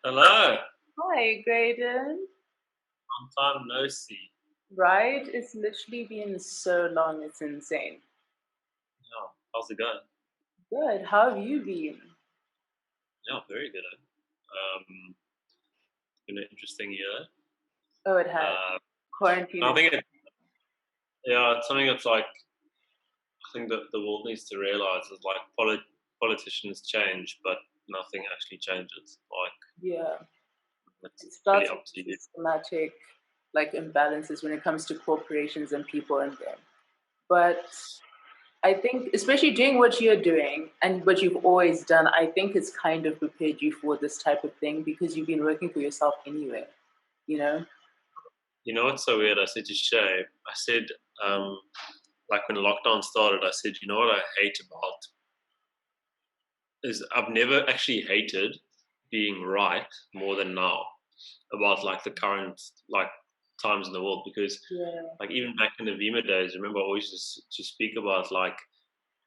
Hello, Hi, Graydon. long time no see. Right? It's literally been so long, it's insane. Yeah, how's it going? Good. How have you been? Yeah, very good. Been an interesting year. Oh, it has. Uh, Quarantine I is. think yeah, it's something that's like I think that the world needs to realize is like politicians change, but nothing actually changes. Like Yeah. it's It really starts with up to you. systematic, like, imbalances when it comes to corporations and people in them. But I think, especially doing what you're doing and what you've always done, I think it's kind of prepared you for this type of thing because you've been working for yourself anyway, you know? You know what's so weird? I said to Shay, I said like when lockdown started, I said, you know what I hate about is I've never actually hated being right more than now about like the current like times in the world because Yeah. like even back in the Vima days, remember I always just to speak about like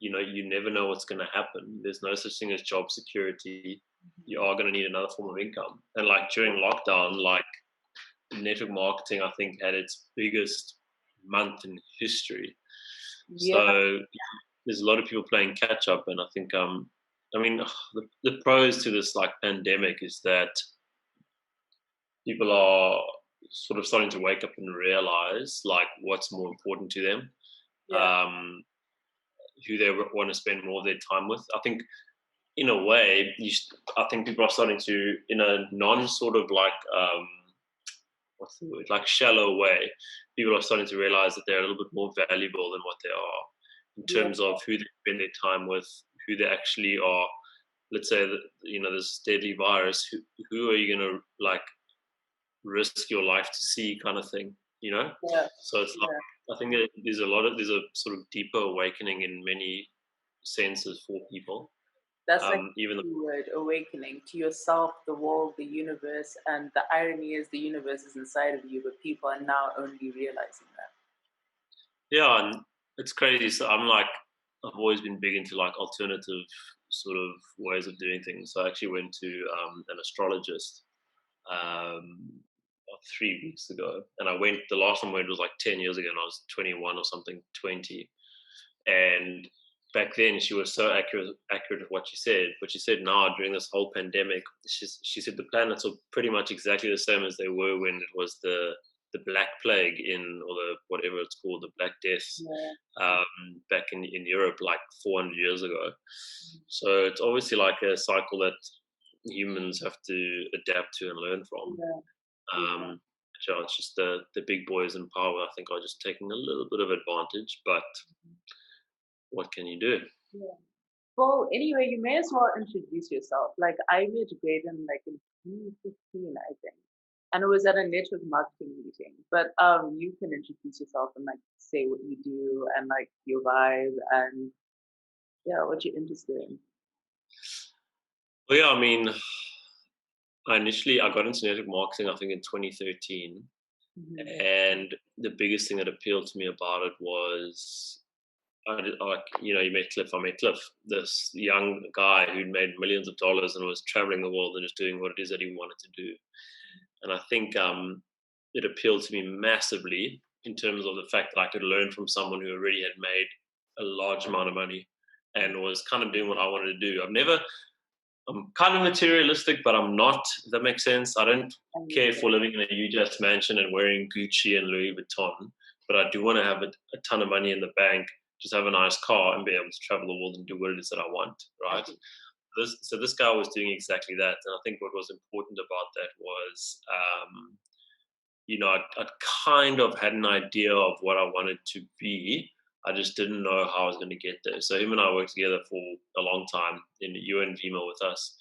you never know what's going to happen. There's no such thing as job security. You are going to need another form of income, and like during lockdown, like network marketing, I think had its biggest month in history. Yeah. So there's a lot of people playing catch up, and I think I mean the pros to this like pandemic is that people are sort of starting to wake up and realize like what's more important to them, Yeah. um, who they want to spend more of their time with. I think in a way, I think people are starting to, in a non sort of like what's the word, like shallow way, people are starting to realize that they're a little bit more valuable than what they are in Yeah. terms of who they spend their time with, who they actually are. Let's say that this deadly virus. Who are you going to like risk your life to see kind of thing, you know? Yeah. So it's like, Yeah. I think that there's a sort of deeper awakening in many senses for people. That's like Even the word awakening to yourself, the world, the universe. And the irony is the universe is inside of you, but people are now only realizing that. yeah, and it's crazy. So I'm like, I've always been big into like alternative sort of ways of doing things. So I actually went to an astrologist um, about 3 weeks ago, and I went. The last time I went was like 10 years ago, and I was 21 or something, 20. And back then, she was so accurate with what she said. But she said now, during this whole pandemic, she said the planets are pretty much exactly the same as they were when it was the Black Plague or the whatever it's called, the Black Death, Yeah. back in Europe like 400 years ago. So it's obviously like a cycle that humans have to adapt to and learn from. Yeah. Yeah. Um, so it's just the big boys in power, I think, are just taking a little bit of advantage. But what can you do? Yeah. Well, anyway, you may as well introduce yourself. Like, I met Graydon like in 2015, I think. And it was at a network marketing meeting. But you can introduce yourself and like say what you do and like your vibe and yeah, what you're interested in. Well, yeah, I mean, I got into network marketing, I think, in 2013, Hmm. and the biggest thing that appealed to me about it was like you met Cliff. I met Cliff, this young guy who'd made millions of dollars and was traveling the world and just doing what it is that he wanted to do. And I think it appealed to me massively in terms of the fact that I could learn from someone who already had made a large amount of money and was kind of doing what I wanted to do. I'm kind of materialistic, but I'm not, if that makes sense. I don't care for living in a huge ass mansion and wearing Gucci and Louis Vuitton, but I do want to have a ton of money in the bank, just have a nice car and be able to travel the world and do what it is that I want, right? This guy was doing exactly that. And I think what was important about that was, I'd kind of had an idea of what I wanted to be. I just didn't know how I was going to get there. So him and I worked together for a long time. You and Vima with us.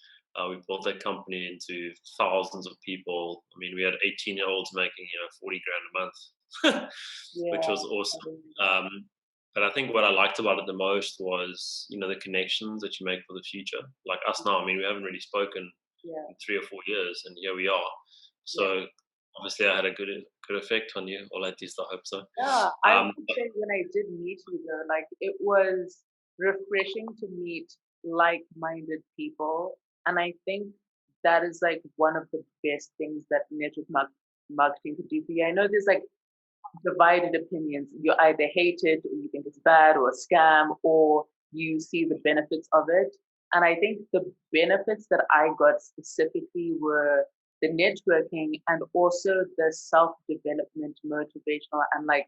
We built that company into thousands of people. I mean, we had 18-year-olds making 40 grand a month, which was awesome. But I think what I liked about it the most was the connections that you make for the future. Like us now. I mean, we haven't really spoken Yeah. in 3 or 4 years, and here we are. Yeah. So obviously I had a good effect on you, or at least I hope so. Yeah, I Um, would say when I did meet you though, like it was refreshing to meet like-minded people. And I think that is like one of the best things that marketing could do for you. I know there's like divided opinions. You either hate it or you think it's bad or a scam or you see the benefits of it. And I think the benefits that I got specifically were the networking and also the self-development, motivational and like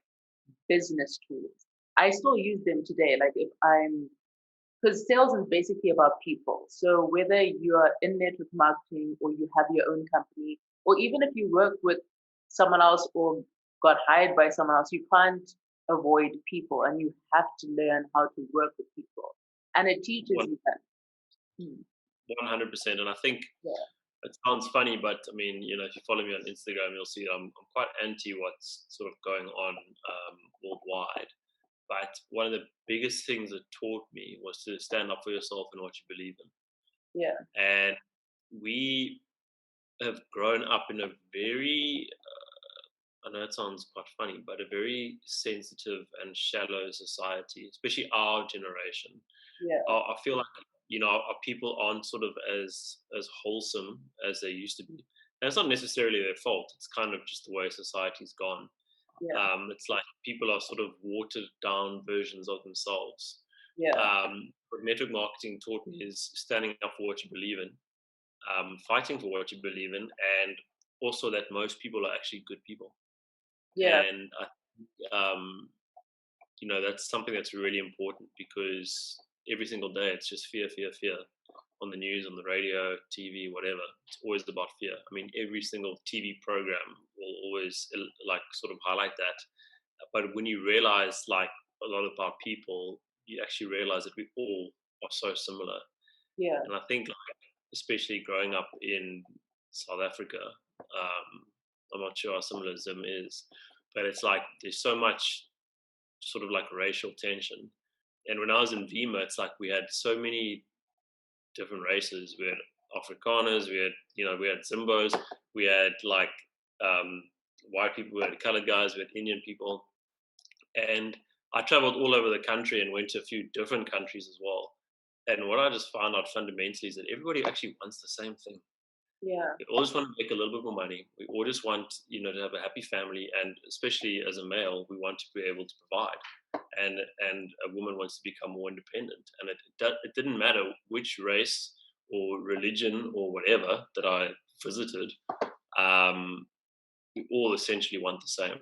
business tools. I still use them today. Like if I'm because sales is basically about people. So whether you're in network marketing or you have your own company, or even if you work with someone else or got hired by someone else, you can't avoid people and you have to learn how to work with people. And it teaches one you that. Hmm. 100%, and I think Yeah. it sounds funny, but I mean, if you follow me on Instagram, you'll see I'm quite anti what's sort of going on worldwide. But one of the biggest things it taught me was to stand up for yourself and what you believe in. Yeah. And we have grown up in a very, I know it sounds quite funny, but a very sensitive and shallow society, especially our generation. Yeah. I feel like our people aren't sort of as wholesome as they used to be. And it's not necessarily their fault. It's kind of just the way society's gone. Yeah. It's like people are sort of watered down versions of themselves. Yeah. What network marketing taught me is standing up for what you believe in, fighting for what you believe in, and also that most people are actually good people. Yeah. And I think, that's something that's really important because every single day it's just fear, fear, fear on the news, on the radio, TV, whatever. It's always about fear. I mean, every single TV program will always like sort of highlight that. But when you realize like a lot of our people, you actually realize that we all are so similar. Yeah. And I think like, especially growing up in South Africa, I'm not sure how similar Zim is, but it's like there's so much sort of like racial tension. And when I was in Vima, it's like we had so many different races. We had Afrikaners, we had Zimbos, we had like um, white people, we had colored guys, we had Indian people, and I traveled all over the country and went to a few different countries as well. And what I just found out fundamentally is that everybody actually wants the same thing. Yeah. We all just want to make a little bit more money. We all just want, to have a happy family, and especially as a male, we want to be able to provide. And a woman wants to become more independent. And it didn't matter which race or religion or whatever that I visited. We all essentially want the same.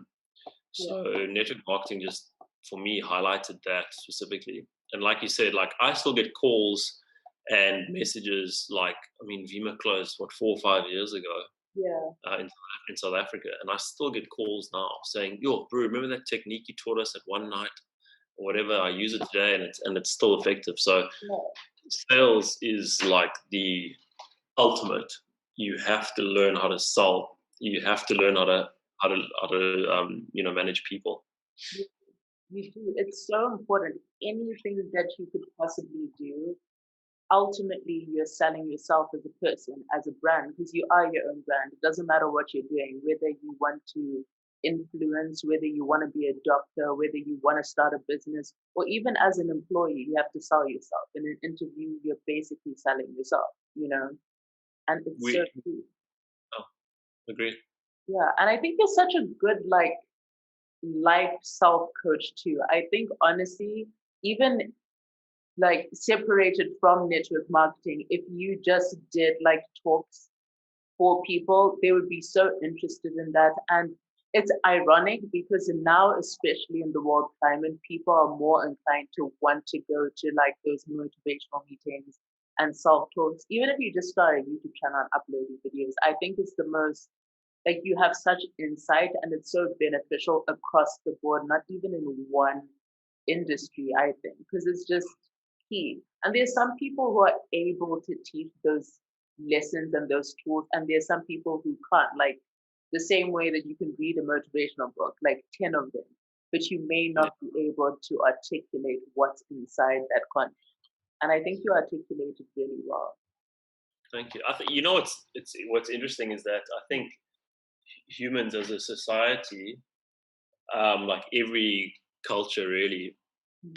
Yeah. So network marketing just for me highlighted that specifically. And like you said, like I still get calls and messages like, I mean, Vima closed what 4 or 5 years ago Yeah. in South Africa, and I still get calls now saying, "Yo, bro, remember that technique you taught us at one night or whatever? I use it today, and it's still effective." So Yeah. sales is like the ultimate. You have to learn how to sell. You have to learn how to manage people. You do. It's so important. Anything that you could possibly do, ultimately you're selling yourself as a person, as a brand, because you are your own brand. It doesn't matter what you're doing, whether you want to influence, whether you want to be a doctor, whether you want to start a business, or even as an employee, you have to sell yourself. In an interview, you're basically selling yourself. And it's so We true. oh, agree. Yeah. And I think you're such a good like life self coach too. I think honestly, even like separated from network marketing, if you just did like talks for people, they would be so interested in that. And it's ironic because now, especially in the world climate, people are more inclined to want to go to like those motivational meetings and self talks. Even if you just start a YouTube channel and uploading videos, I think it's the most like you have such insight and it's so beneficial across the board, not even in one industry, I think, because it's just key. And there's some people who are able to teach those lessons and those tools, and there's some people who can't. Like the same way that you can read a motivational book, like 10 of them, but you may Yeah, not be able to articulate what's inside that content. And I think you articulated really well. thank you. I think what's interesting is that I think humans as a society, like every culture really, Mm.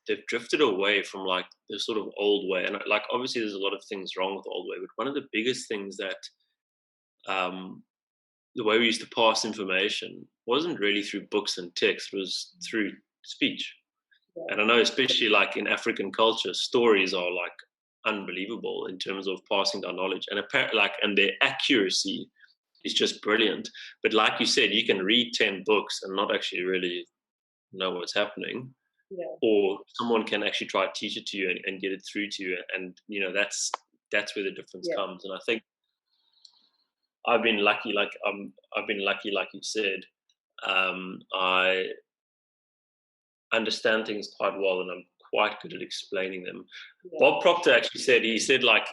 they've drifted away from like the sort of old way. And like obviously there's a lot of things wrong with the old way, but one of the biggest things that um, the way we used to pass information wasn't really through books and text, it was through speech. Yeah. And I know, especially like in African culture, stories are like unbelievable in terms of passing down knowledge, and apparently, like, and their accuracy is just brilliant. But like you said, you can read 10 books and not actually really know what's happening, Yeah. or someone can actually try to teach it to you and get it through to you, and that's where the difference Yeah. comes. And I think I've been lucky, I've been lucky, like you said. I understand things quite well, and I'm quite good at explaining them. Yeah. Bob Proctor actually said, like,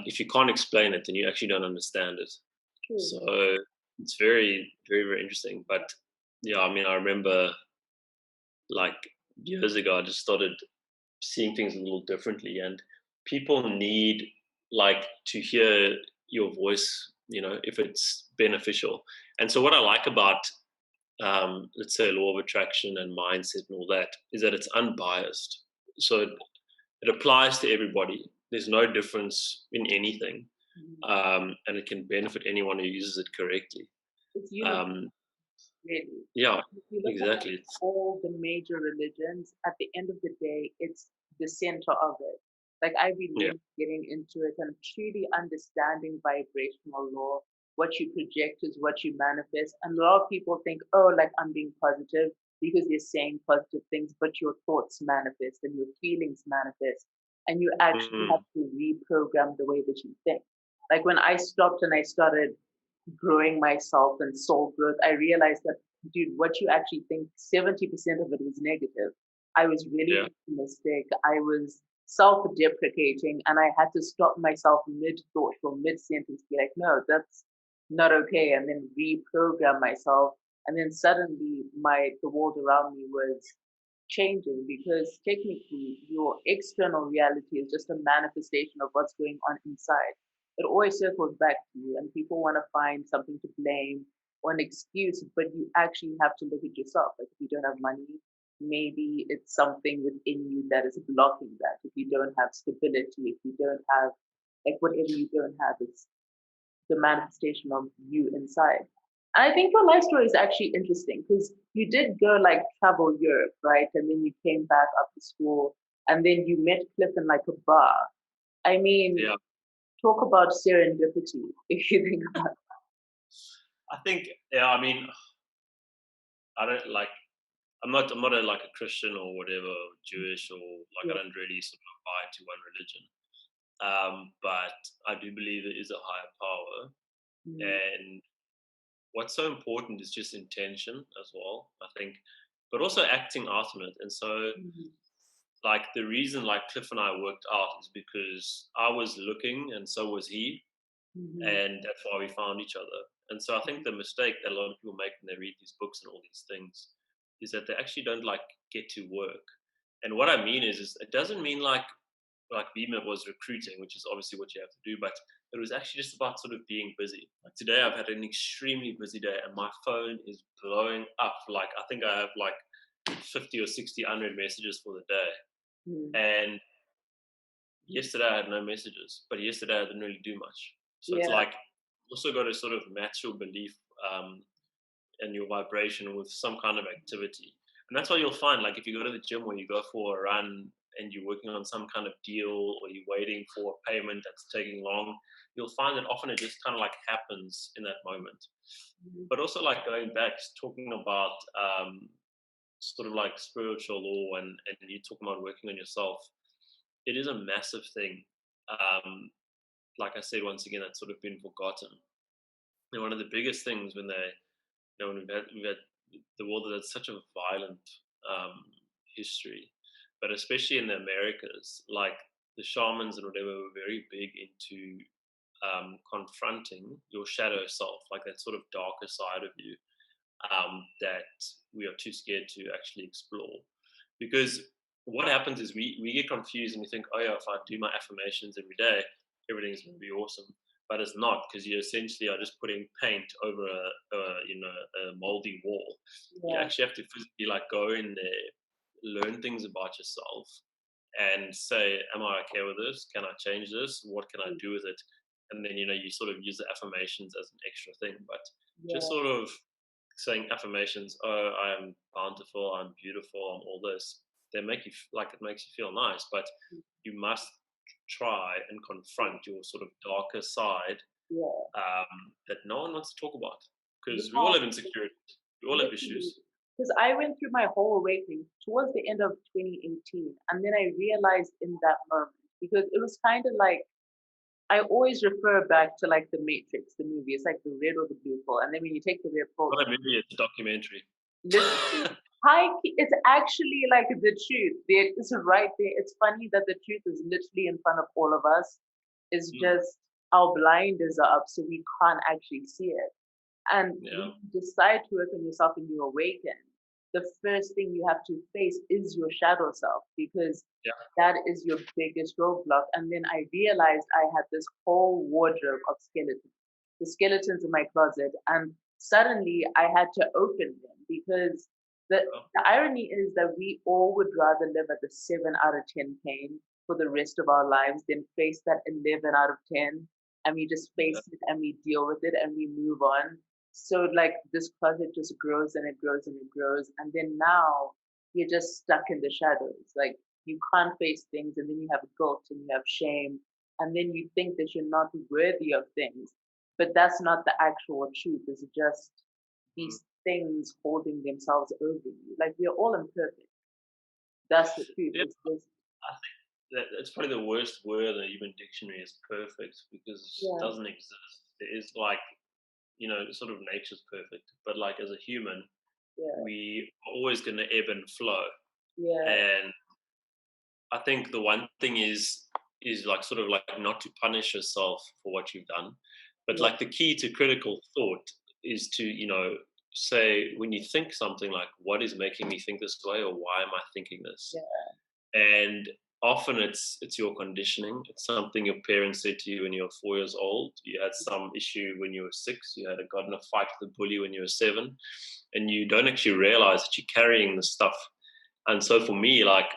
if you can't explain it, then you actually don't understand it. True. So it's very, very, very interesting. But yeah, I mean, I remember like years ago, I just started seeing things a little differently, and people need like to hear your voice, if it's beneficial. And so what I like about let's say law of attraction and mindset and all that is that it's unbiased. So it applies to everybody. There's no difference in anything, Mhm. and it can benefit anyone who uses it correctly. It's universal, Um, really. yeah, If you look at exactly. all the major religions, at the end of the day, it's the center of it. Like I've been Yeah. really getting into it and truly understanding vibrational law. What you project is what you manifest. And a lot of people think, oh, like I'm being positive because you're saying positive things, but your thoughts manifest and your feelings manifest. And you actually Mm, have to reprogram the way that you think. Like when I stopped and I started growing myself and soul growth, I realized that, dude, what you actually think, 70% of it was negative. I was really yeah. pessimistic. I was self deprecating, and I had to stop myself mid thought or mid sentence, be like, no, that's not okay, and then reprogram myself. And then suddenly, the world around me was changing because technically your external reality is just a manifestation of what's going on inside. It always circles back to you, and people want to find something to blame or an excuse, but you actually have to look at yourself. Like if you don't have money, maybe it's something within you that is blocking that. If you don't have stability, if you don't have, like, whatever you don't have, it's the manifestation of you inside. And I think your life story is actually interesting because you did go like travel Europe, right? And then you came back after school and then you met Cliff in like a bar. I mean, Yeah. talk about serendipity if you think about I think, yeah, I mean, I don't like, I'm not like a Christian or whatever, Jewish, or like it. I don't really sort of buy to one religion. But I do believe there is a higher power, Mm, and what's so important is just intention as well, I think, but also acting out on it. And so, mm, like, the reason like Cliff and I worked out is because I was looking and so was he, mhm, and that's why we found each other. And so I think the mistake that a lot of people make when they read these books and all these things is that they actually don't like get to work. And what I mean is it doesn't mean like Beamer was recruiting, which is obviously what you have to do, but it was actually just about sort of being busy. Like today, I've had an extremely busy day, and my phone is blowing up. Like I think I have like 50 or 60 unread messages for the day. mm. And yesterday I had no messages, but yesterday I didn't really do much. So it's Yeah. like also got to sort of match your belief and your vibration with some kind of activity. And that's why you'll find, like, if you go to the gym or you go for a run and you're working on some kind of deal or you're waiting for a payment that's taking long, you'll find that often it just kind of like happens in that moment. Mhm. But also, like, going back, talking about sort of like spiritual law and you talking about working on yourself, it is a massive thing. Like I said, once again, that's sort of been forgotten. And one of the biggest things when when we've had the world that had such a violent um, history, but especially in the Americas, like the shamans and whatever were very big into confronting your shadow self, like that sort of darker side of you that we are too scared to actually explore. Because what happens is we get confused and we think, oh yeah, if I do my affirmations every day, everything's going to be awesome. but it's not, because you essentially are just putting paint over a moldy wall. You Yeah. actually have to physically like go in there, learn things about yourself, and say, am I okay with this? Can I change this? What can I Mm. do with it? And then, you sort of use the affirmations as an extra thing, but just Yeah. sort of saying affirmations, oh, I'm bountiful, I'm beautiful, I'm all this. They make you like, it makes you feel nice, but Mm. you must try and confront your sort of darker side, Yeah. that no one wants to talk about, Yeah. because we all have insecurities, we all have Literally. issues. Because I went through my whole awakening towards the end of 2018. And then I realized in that moment, because it was kind of like, I always refer back to like the Matrix, the movie. It's like the red or the blue pill. And then when you take the red pill, Not a movie, it's a documentary. literally, it's actually like the truth. It's right there. It's funny that the truth is literally in front of all of us. It's Mm, just our blinders are up, so we can't actually see it. And yeah. when you decide to work on yourself and you awaken, the first thing you have to face is your shadow self, because Yeah. that is your biggest roadblock. And then I realized I had this whole wardrobe of skeletons, the skeletons in my closet. And suddenly I had to open them, because the, Oh, the irony is that we all would rather live at the 7 out of 10 pain for the rest of our lives than face that 11 out of 10. And we just yeah. face it and we deal with it and we move on. So like this closet just grows and it grows and it grows. And then now you're just stuck in the shadows. Like you can't face things, and then you have guilt and you have shame. And then you think that you're not worthy of things. But that's not the actual truth. It's just Mm. these things holding themselves over you. Like we're all imperfect. That's the truth. Yeah, It's just I think that's probably the worst word in the human dictionary is perfect, because it yeah, doesn't exist. It is like, sort of nature's perfect, but like as a human, yeah, we are always going to ebb and flow. yeah, And I think the one thing is like sort of like not to punish yourself for what you've done, but yeah, like the key to critical thought is to say, when you think something like, what is making me think this way, or why am I thinking this? yeah, And often it's your conditioning. It's something your parents said to you when you were 4 years old. You had some issue when you were 6. You had got in a fight with a bully when you were 7, and you don't actually realize that you're carrying the stuff. And so for me, like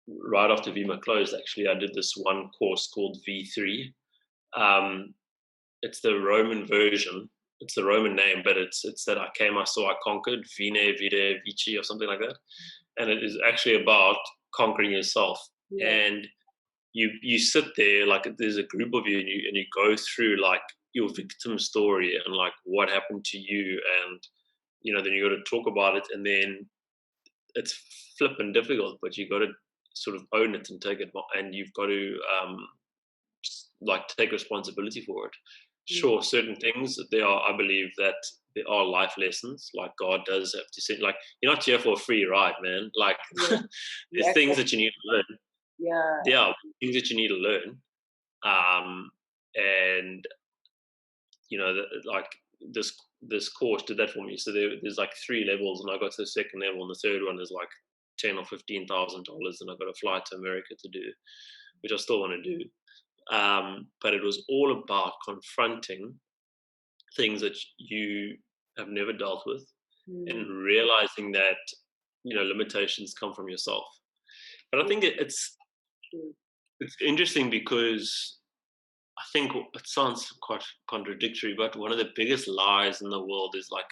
right after VMA closed, actually, I did this one course called V3. Um, it's the Roman version. It's the Roman name, but it's that I came, I saw, I conquered. Vine, Vide, Vici, or something like that. And it is actually about conquering yourself. yeah, And you sit there, like there's a group of you, and you go through like your victim story and like what happened to you, and then you got to talk about it, and then it's flipping difficult, but you got to sort of own it and take it, and you've got to like take responsibility for it. mm, Sure, certain things there are, I believe that there are life lessons. Like God does have to say, like you're not here for a free ride, man. Like yeah, there's yeah, things that you need to learn. yeah, There are things that you need to learn, and like this course did that for me. So there's like 3 levels, and I got to the second level, and the third one is like $10,000 or $15,000, and I got to fly to America to do, which I still want to do. But it was all about confronting things that you have never dealt with, mm, and realizing that limitations come from yourself. But I yeah, think true. it's interesting, because I think it sounds quite contradictory, but one of the biggest lies in the world is like,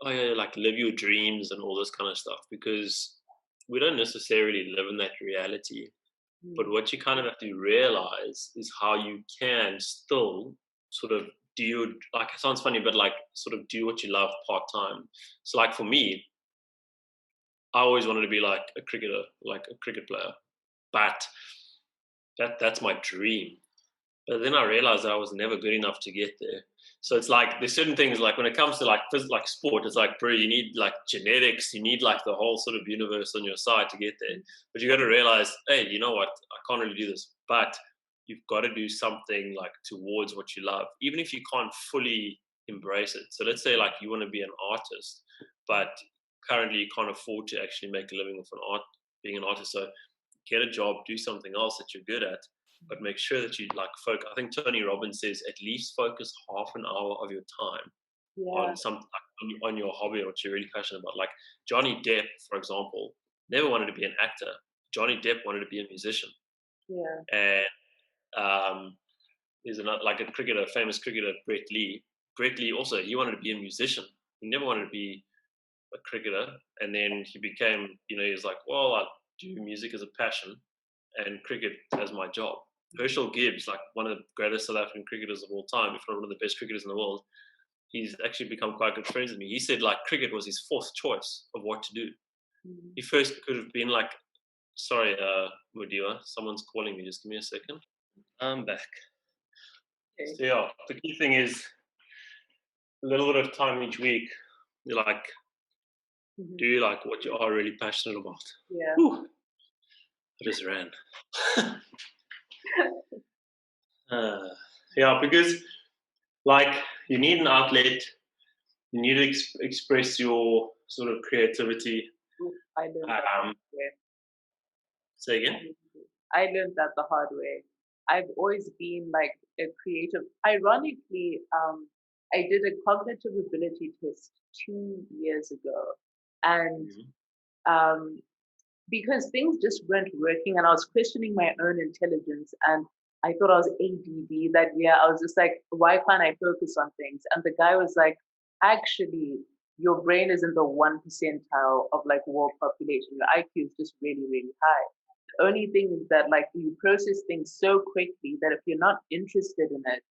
oh yeah, like live your dreams and all this kind of stuff, because we don't necessarily live in that reality. But Mm, what you kind of have to realize is how you can still sort of do, like, it sounds funny, but like sort of do what you love part time. So like for me, I always wanted to be like a cricketer, like a cricket player, but that's my dream. But then I realized that I was never good enough to get there. So it's like there's certain things, like when it comes to like sport, it's like, bro, you need like genetics, you need like the whole sort of universe on your side to get there. But you got to realize, hey, you know what? I can't really do this, but you've got to do something like towards what you love, even if you can't fully embrace it. So let's say like you want to be an artist, but currently you can't afford to actually make a living with being an artist. So get a job, do something else that you're good at, but make sure that you like focus. I think Tony Robbins says at least focus half an hour of your time Yeah. on something on your hobby or what you're really passionate about. Like Johnny Depp, for example, never wanted to be an actor. Johnny Depp wanted to be a musician. Yeah. And there's another, like a famous cricketer, Brett Lee. Brett Lee also, he wanted to be a musician. He never wanted to be a cricketer. And then he became, he was like, well, I do music as a passion and cricket as my job. Herschel Gibbs, like one of the greatest South African cricketers of all time, if not one of the best cricketers in the world, he's actually become quite good friends with me. He said like cricket was his fourth choice of what to do. He first could have been like, sorry, Mudiwa, someone's calling me. Just give me a second. I'm back. Okay. So yeah, the key thing is a little bit of time each week. You like do like what you are really passionate about. Yeah. Whew. I just ran. Yeah, because like you need an outlet. You need to express your sort of creativity. I learned that the hard way. Say again? I learned that the hard way. I've always been like a creative. Ironically, I did a cognitive ability test 2 years ago, and because things just weren't working, and I was questioning my own intelligence, and I thought I was ADD that year. I was just like, why can't I focus on things? And the guy was like, actually, your brain is in the 1 percentile of like world population. Your IQ is just really, really high. The only thing is that like you process things so quickly that if you're not interested in it,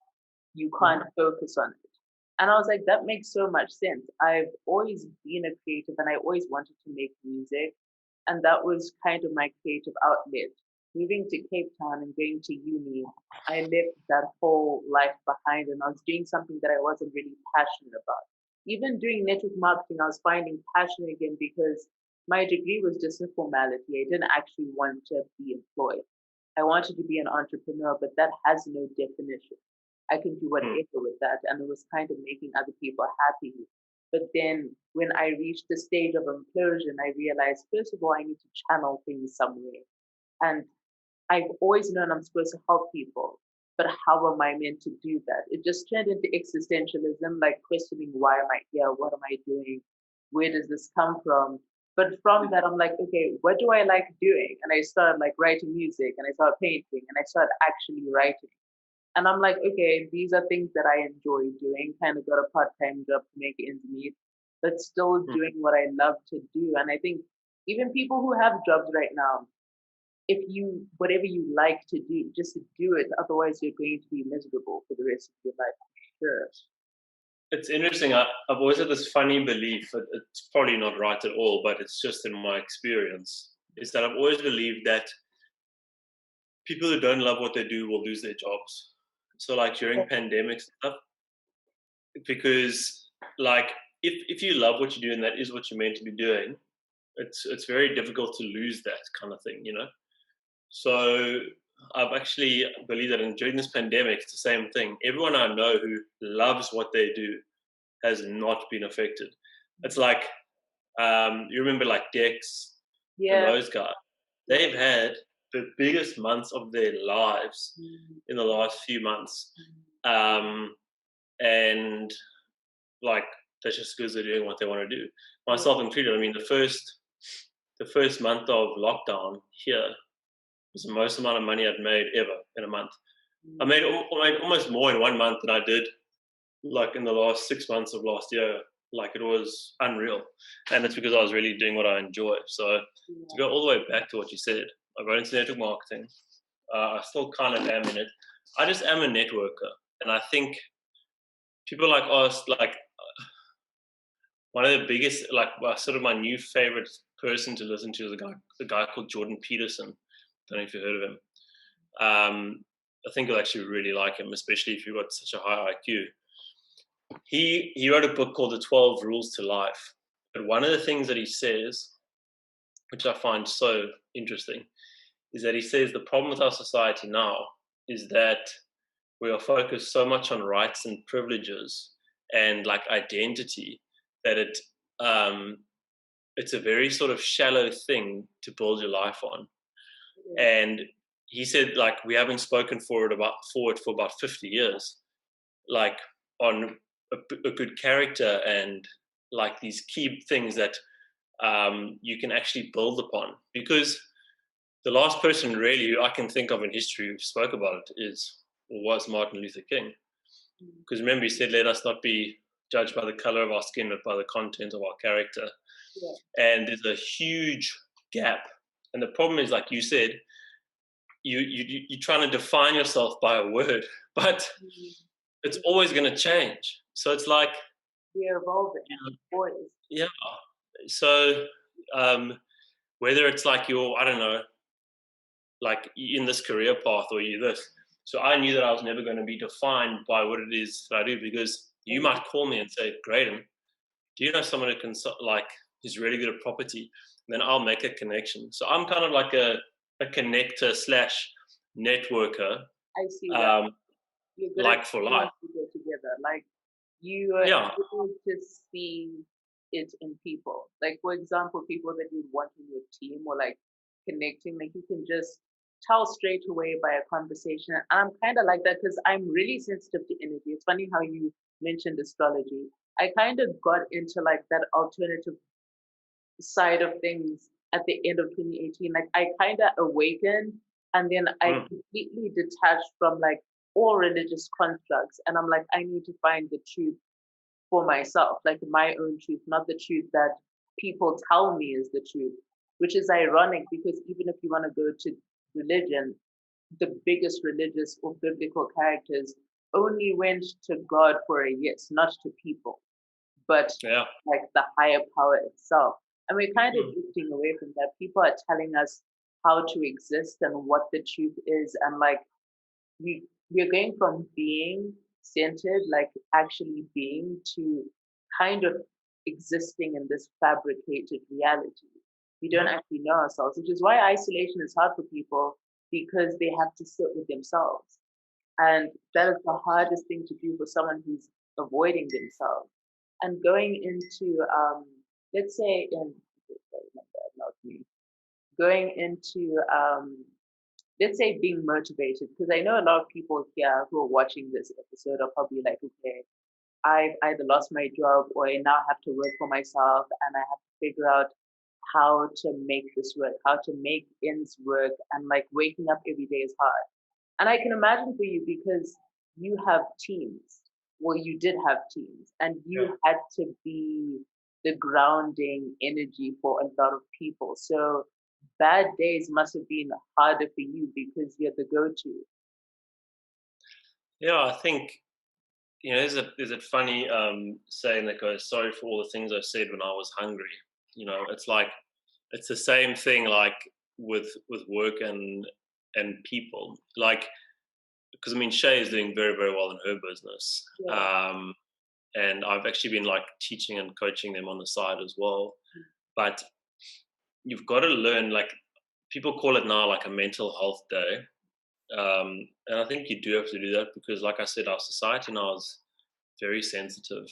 you can't focus on it. And I was like, that makes so much sense. I've always been a creative and I always wanted to make music. And that was kind of my creative outlet. Moving to Cape Town and going to uni, I left that whole life behind and I was doing something that I wasn't really passionate about. Even doing network marketing, I was finding passion again because my degree was just a formality. I didn't actually want to be employed. I wanted to be an entrepreneur, but that has no definition. I can do whatever with that. And it was kind of making other people happy. But then when I reached the stage of implosion, I realized, first of all, I need to channel things somewhere. And I've always known I'm supposed to help people, but how am I meant to do that? It just turned into existentialism, like questioning why am I here? What am I doing? Where does this come from? But from that, I'm like, okay, what do I like doing? And I started like writing music and I started painting and I started actually writing. And I'm like, okay, these are things that I enjoy doing, kind of got a part-time job to make ends meet, but still doing what I love to do. And I think even people who have jobs right now, if you, whatever you like to do, just do it. Otherwise, you're going to be miserable for the rest of your life. Sure. It's interesting. I've always had this funny belief, it's probably not right at all, but it's just in my experience, is that I've always believed that people who don't love what they do will lose their jobs. So like during pandemics stuff, because like if you love what you do and that is what you're meant to be doing, it's very difficult to lose that kind of thing, So I've actually believe that during this pandemic, it's the same thing. Everyone I know who loves what they do has not been affected. It's like, you remember like Dex and those guys, they've had the biggest months of their lives in the last few months. And like, that's just because they're doing what they want to do. Myself included. I mean, the first month of lockdown here was the most amount of money I'd made ever in a month. I made almost more in 1 month than I did like in the last 6 months of last year. Like it was unreal. And it's because I was really doing what I enjoy. So to go all the way back to what you said, I got into network marketing. I still kind of am in it. I just am a networker. And I think people like us, like one of the biggest, like sort of my new favorite person to listen to is a guy called Jordan Peterson. Don't know if you've heard of him. I think you'll actually really like him, especially if you've got such a high IQ. He wrote a book called The 12 Rules to Life. But one of the things that he says, which I find so interesting, is that he says the problem with our society now is that we are focused so much on rights and privileges and like identity that it's a very sort of shallow thing to build your life on. And he said like we haven't spoken for about 50 years, like on a good character and like these key things that you can actually build upon. Because the last person really who I can think of in history who spoke about it was Martin Luther King. Because remember, he said, "Let us not be judged by the color of our skin, but by the content of our character." Yeah. And there's a huge gap. And the problem is, like you said, you're trying to define yourself by a word, but it's always going to change. So it's like we're evolving, always. Yeah. So whether it's like I don't know, like in this career path or you this. So I knew that I was never going to be defined by what it is that I do, because you might call me and say, "Graydon, do you know someone who can who's really good at property?" And then I'll make a connection. So I'm kind of like a connector slash networker. I see that. You're good like at for life. People together. Like you are able to see it in people. Like for example, people that you want in your team or like connecting, like you can just tell straight away by a conversation. And I'm kind of like that because I'm really sensitive to energy. It's funny how you mentioned astrology. I kind of got into like that alternative side of things at the end of 2018. Like I kind of awakened and then I completely detached from like all religious constructs. And I'm like, I need to find the truth for myself, like my own truth, not the truth that people tell me is the truth, which is ironic because even if you want to go to religion, the biggest religious or biblical characters only went to God for a yes, not to people, but like the higher power itself. And we're kind of drifting away from that. People are telling us how to exist and what the truth is, and like we're going from being centered, like actually being, to kind of existing in this fabricated reality. We don't actually know ourselves, which is why isolation is hard for people, because they have to sit with themselves. And that is the hardest thing to do for someone who's avoiding themselves. And going into, let's say, not me, going into, let's say, being motivated, because I know a lot of people here who are watching this episode are probably like, okay, I've either lost my job or I now have to work for myself and I have to figure out how to make this work, how to make ends work, and like waking up every day is hard. And I can imagine for you because you have teams, well, you did have teams, and you had to be the grounding energy for a lot of people. So bad days must have been harder for you because you're the go-to. Yeah, I think there's a funny saying that goes, "Sorry for all the things I said when I was hungry." It's like it's the same thing like with work and people, like because I mean Shay is doing very, very well in her business. And I've actually been like teaching and coaching them on the side as well. But you've got to learn, like people call it now like a mental health day. And I think you do have to do that because, like I said, our society now is very sensitive.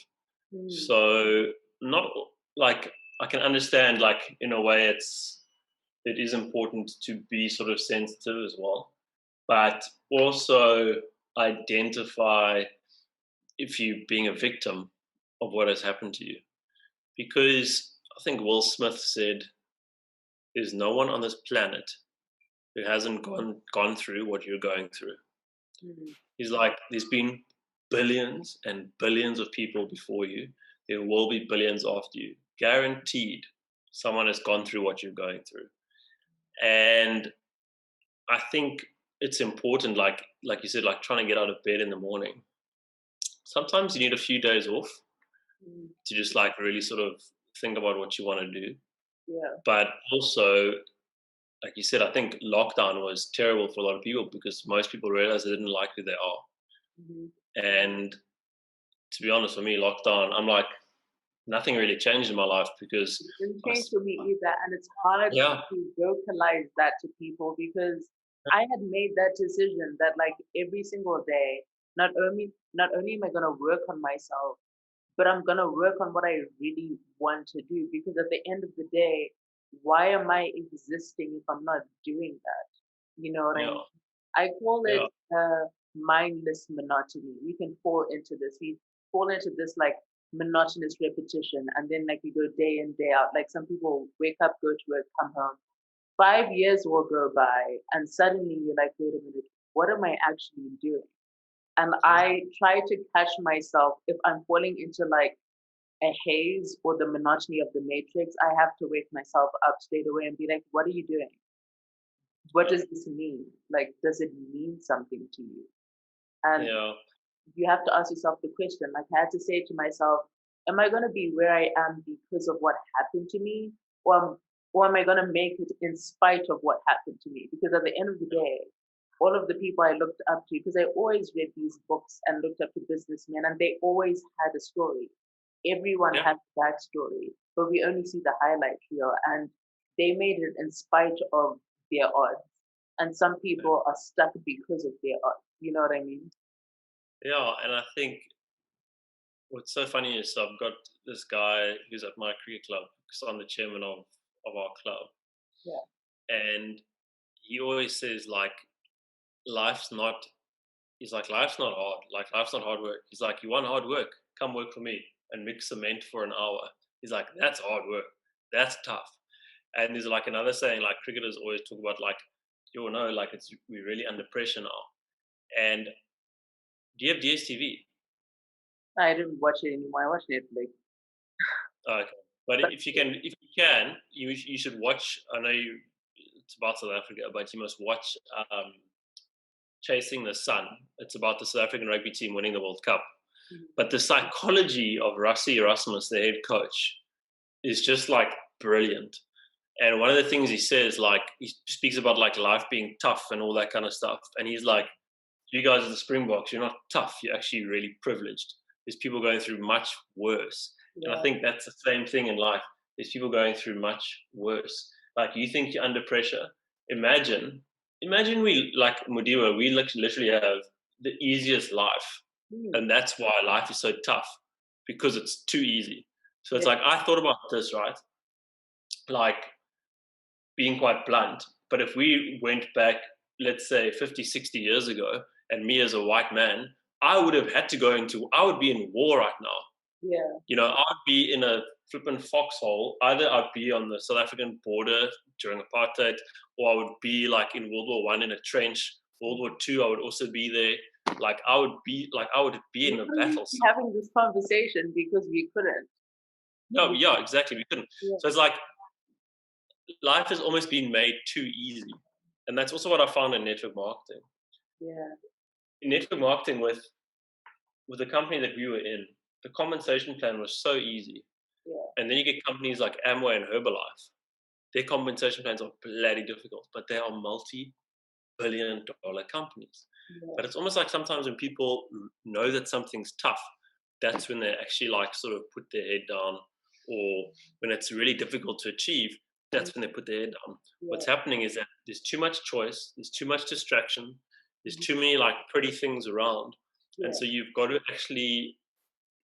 So not like I can understand, like in a way, it is important to be sort of sensitive as well, but also identify if you're being a victim of what has happened to you. Because I think Will Smith said, "There's no one on this planet who hasn't gone through what you're going through." He's like, there's been billions and billions of people before you. There will be billions after you. Guaranteed someone has gone through what you're going through. And I think it's important, like you said, like trying to get out of bed in the morning. Sometimes you need a few days off to just like really sort of think about what you want to do. But also, like you said, I think lockdown was terrible for a lot of people because most people realized they didn't like who they are. And to be honest, for me, lockdown, I'm like, nothing really changed in my life because it didn't change for me either. And it's hard to vocalize that to people because I had made that decision that like every single day, not only am I gonna work on myself, but I'm gonna work on what I really want to do, because at the end of the day, why am I existing if I'm not doing that? You know what I Yeah. mean? I call it Yeah. mindless monotony. We can fall into this. We fall into this like monotonous repetition, and then like you go day in, day out. Like some people wake up, go to work, come home. 5 years will go by, and suddenly you're like, wait a minute, what am I actually doing? And I try to catch myself if I'm falling into like a haze or the monotony of the matrix. I have to wake myself up straight away and be like, what are you doing? What does this mean? Like, does it mean something to you? And Yeah. you have to ask yourself the question. Like, I had to say to myself, am I going to be where I am because of what happened to me? Or am I going to make it in spite of what happened to me? Because at the end of the day, all of the people I looked up to, because I always read these books and looked up to businessmen, and they always had a story. Everyone Yeah. had a backstory, but we only see the highlight reel. And they made it in spite of their odds. And some people are stuck because of their odds. You know what I mean? Yeah. And I think what's so funny is I've got this guy who's at my cricket club because I'm the chairman of our club. Yeah. And he always says like life's not he's like life's not hard. Like life's not hard work. He's like, you want hard work? Come work for me and mix cement for an hour. He's like, that's hard work. That's tough. And there's like another saying, like cricketers always talk about like, you know, like we're really under pressure now. And do you have DSTV? I didn't watch it anymore. I watched Netflix. Okay. But But you should watch. I know it's about South Africa, but you must watch Chasing the Sun. It's about the South African rugby team winning the World Cup. But the psychology of Rassie Erasmus, the head coach, is just like brilliant. And one of the things he says, like he speaks about like life being tough and all that kind of stuff. And he's like, you guys at the Springboks, you're not tough. You're actually really privileged. There's people going through much worse. And I yeah, think that's the same thing in life. There's people going through much worse. Like you think you're under pressure. Imagine we like Mudiwa, we literally have the easiest life. mm, And that's why life is so tough because it's too easy. So it's yeah, like, I thought about this, right? Like being quite blunt, but if we went back, let's say 50, 60 years ago, and me as a white man, I would have had to I would be in war right now. yeah. You know, I'd be in a flippin' foxhole. Either I'd be on the South African border during apartheid, or I would be like in World War One in a trench. World War Two, I would also be there. I would be We in a couldn't battle. be having this conversation because we couldn't. No, We, yeah, exactly. We couldn't. yeah, So it's like life has almost been made too easy. And that's also what I found in network marketing. yeah, In network marketing with the company that we were in, the compensation plan was so easy. yeah, And then you get companies like Amway and Herbalife. Their compensation plans are bloody difficult, but they are multi-billion-dollar companies. yeah, But it's almost like sometimes when people know that something's tough, that's when they actually like sort of put their head down, or when it's really difficult to achieve, mm, that's when they put their head down. yeah, What's happening is that there's too much choice, there's too much distraction, there's mhm, too many like pretty things around. And yeah, so you've got to actually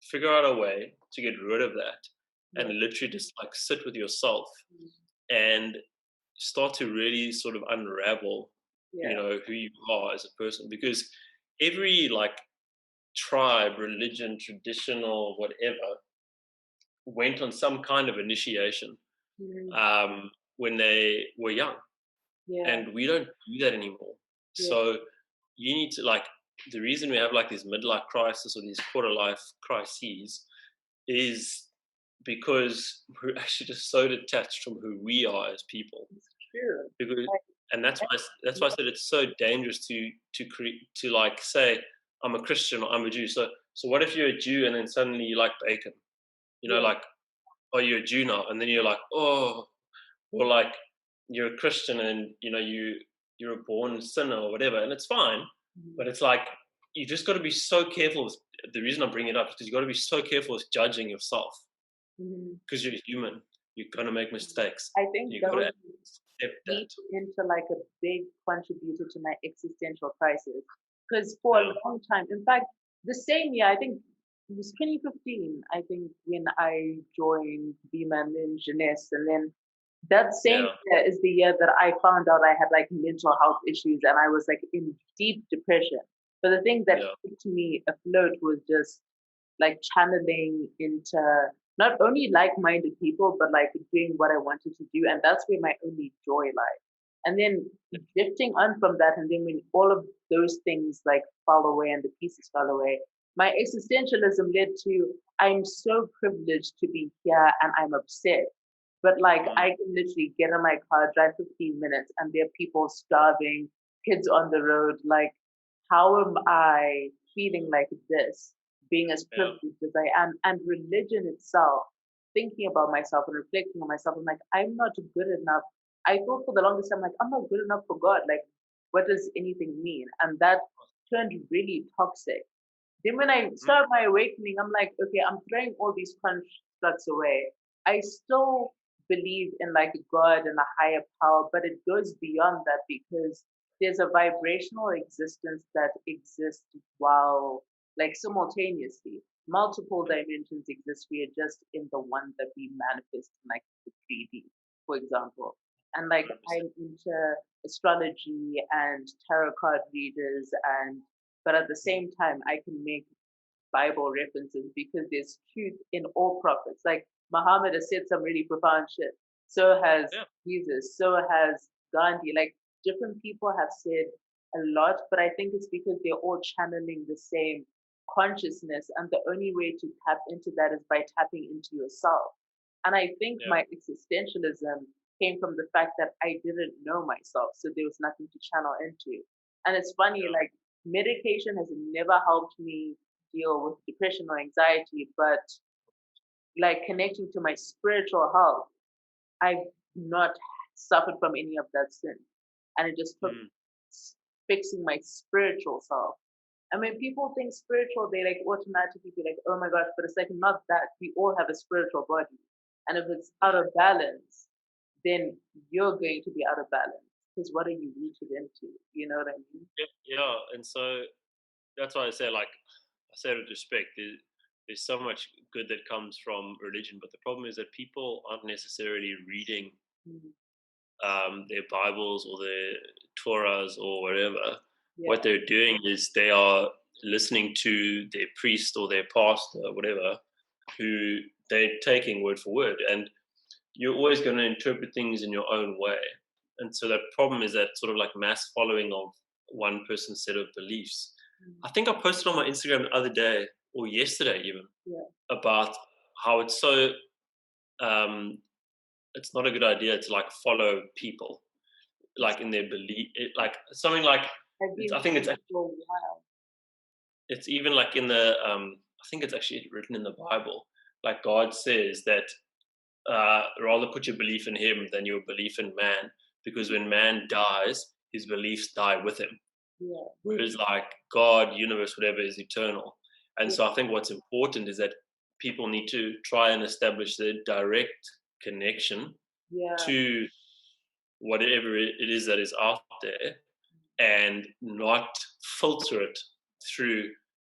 figure out a way to get rid of that yeah, and literally just like sit with yourself mm, and start to really sort of unravel, yeah, who you are as a person. Because every like tribe, religion, traditional, whatever, went on some kind of initiation mm, um, when they were young. yeah, And we don't do that anymore. yeah, So you need to like, the reason we have like these midlife crisis or these quarter life crises is because we're actually just so detached from who we are as people. it's true. Because, Like, and that's why I said it's so dangerous to create to like say I'm a Christian or I'm a Jew. So what if you're a Jew and then suddenly you like bacon? yeah, Like, oh, you're a Jew now, and then you're like, oh, or like you're a Christian and you're a born sinner or whatever, and it's fine. mm, But it's like you just got to be so careful. The reason I bring it up is because you got to be so careful with judging yourself mm. because you're human. You're gonna make mistakes. I think You got those to accept that. lead into like a big contributor to my existential crisis. Because for a Yeah. long time, in fact, the same year, I think it was 2015, I think, when I joined Beam and then Jeunesse, and then That same Yeah. year is the year that I found out I had like mental health issues and I was like in deep depression. But the thing that Yeah. kept me afloat was just like channeling into not only like-minded people, but like doing what I wanted to do. And that's where my only joy lies. And then drifting on from that, and then when all of those things like fall away and the pieces fall away, my existentialism led to I'm so privileged to be here and I'm upset. But like Mm. I can literally get in my car, drive 15 minutes, and there are people starving, kids on the road. Like, how am I feeling like this? Being as Yeah. privileged as I am, and religion itself, thinking about myself and reflecting on myself, I'm like, I'm not good enough. I thought for the longest time, like, I'm not good enough for God. Like, what does anything mean? And that turned really toxic. Then when I Mm. start my awakening, I'm like, okay, I'm throwing all these constructs away. I still believe in like God and a higher power, but it goes beyond that because there's a vibrational existence that exists while like simultaneously. Multiple dimensions exist. We are just in the one that we manifest in like the 3D, for example. And like 100%. I'm into astrology and tarot card readers and but at the Mm. same time I can make Bible references because there's truth in all prophets. Like Muhammad has said some really profound shit. So has Yeah. Jesus. So has Gandhi. Like different people have said a lot, but I think it's because they're all channeling the same consciousness. And the only way to tap into that is by tapping into yourself. And I think Yeah. my existentialism came from the fact that I didn't know myself. So there was nothing to channel into. And it's funny, Yeah. like medication has never helped me deal with depression or anxiety, but like connecting to my spiritual health, I've not suffered from any of that since. And it just took Mm. fixing my spiritual self. I mean, people think spiritual, they like automatically be like, oh my gosh, but it's like not that. We all have a spiritual body. And if it's out of balance, then you're going to be out of balance. Because what are you rooted into? You know what I mean? Yeah. Yeah. And so that's why I say, like, I say with respect, there's so much good that comes from religion, but the problem is that people aren't necessarily reading Mhm. their Bibles or their Torahs or whatever. Yeah. What they're doing is they are listening to their priest or their pastor or whatever, who they're taking word for word. And you're always going to interpret things in your own way. And so the problem is that sort of like mass following of one person's set of beliefs. Mhm. I think I posted on my Instagram the other day or yesterday even Yeah. about how um, it's not a good idea to like follow people like in their belief, like something like I've it's, been I think saying it for a while. it's even like in the I think it's actually written in the Bible. Like God says that rather put your belief in Him than your belief in man, because when man dies, his beliefs die with him. Yeah. Whereas like God, universe, whatever is eternal. And Yeah. so I think what's important is that people need to try and establish their direct connection Yeah. to whatever it is that is out there and not filter it through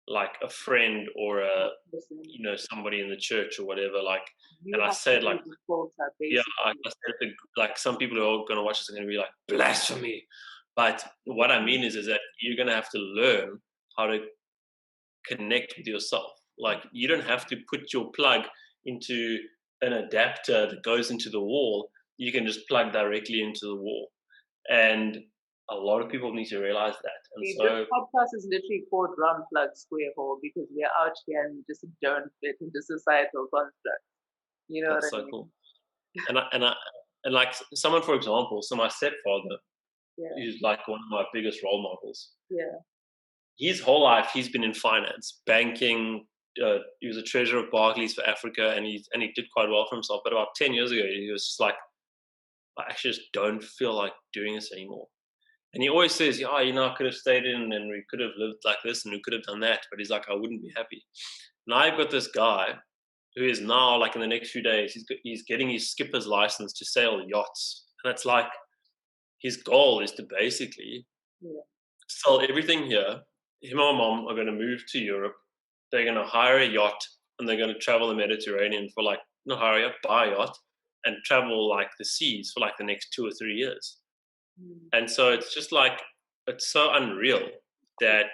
like a friend or a Listen, somebody in the church or whatever, like. And you I have to said be like, the filter, yeah, basically. I said like some people who are going to watch this are going to be like blasphemy, but what I mean is that you're going to have to learn how to connect with yourself. Like you don't have to put your plug into an adapter that goes into the wall. You can just plug directly into the wall. And a lot of people need to realize that. And See, this so podcast is literally called Round Plug Square Hole because we're out here and just don't fit into societal construct. You know what that's I so mean? cool. And like someone, for example, so my stepfather Yeah. is like one of my biggest role models. Yeah. His whole life, he's been in finance, banking. He was a treasurer of Barclays for Africa, and he did quite well for himself. But about 10 years ago, he was just like, I actually just don't feel like doing this anymore. And he always says, yeah, I could have stayed in and we could have lived like this and we could have done that. But he's like, I wouldn't be happy. Now I've got this guy who is now, like in the next few days, he's getting his skipper's license to sail yachts. And it's like his goal is to basically Yeah. sell everything here. Him and my mom are going to move to Europe. They're going to hire a yacht and they're going to travel the Mediterranean for like, not hire a yacht, buy a yacht. and travel like the seas for like the next 2 or 3 years. Mm. And so it's just like, it's so unreal that,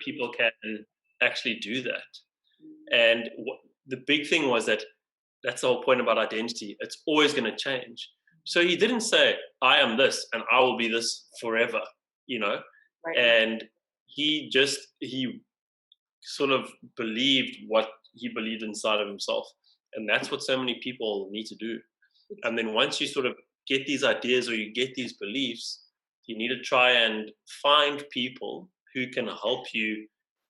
people can actually do that. And the big thing was that that's the whole point about identity. It's always going to change. So he didn't say, I am this and I will be this forever, Right. and he sort of believed what he believed inside of himself. And that's what so many people need to do. And then once you sort of get these ideas or you get these beliefs, you need to try and find people who can help you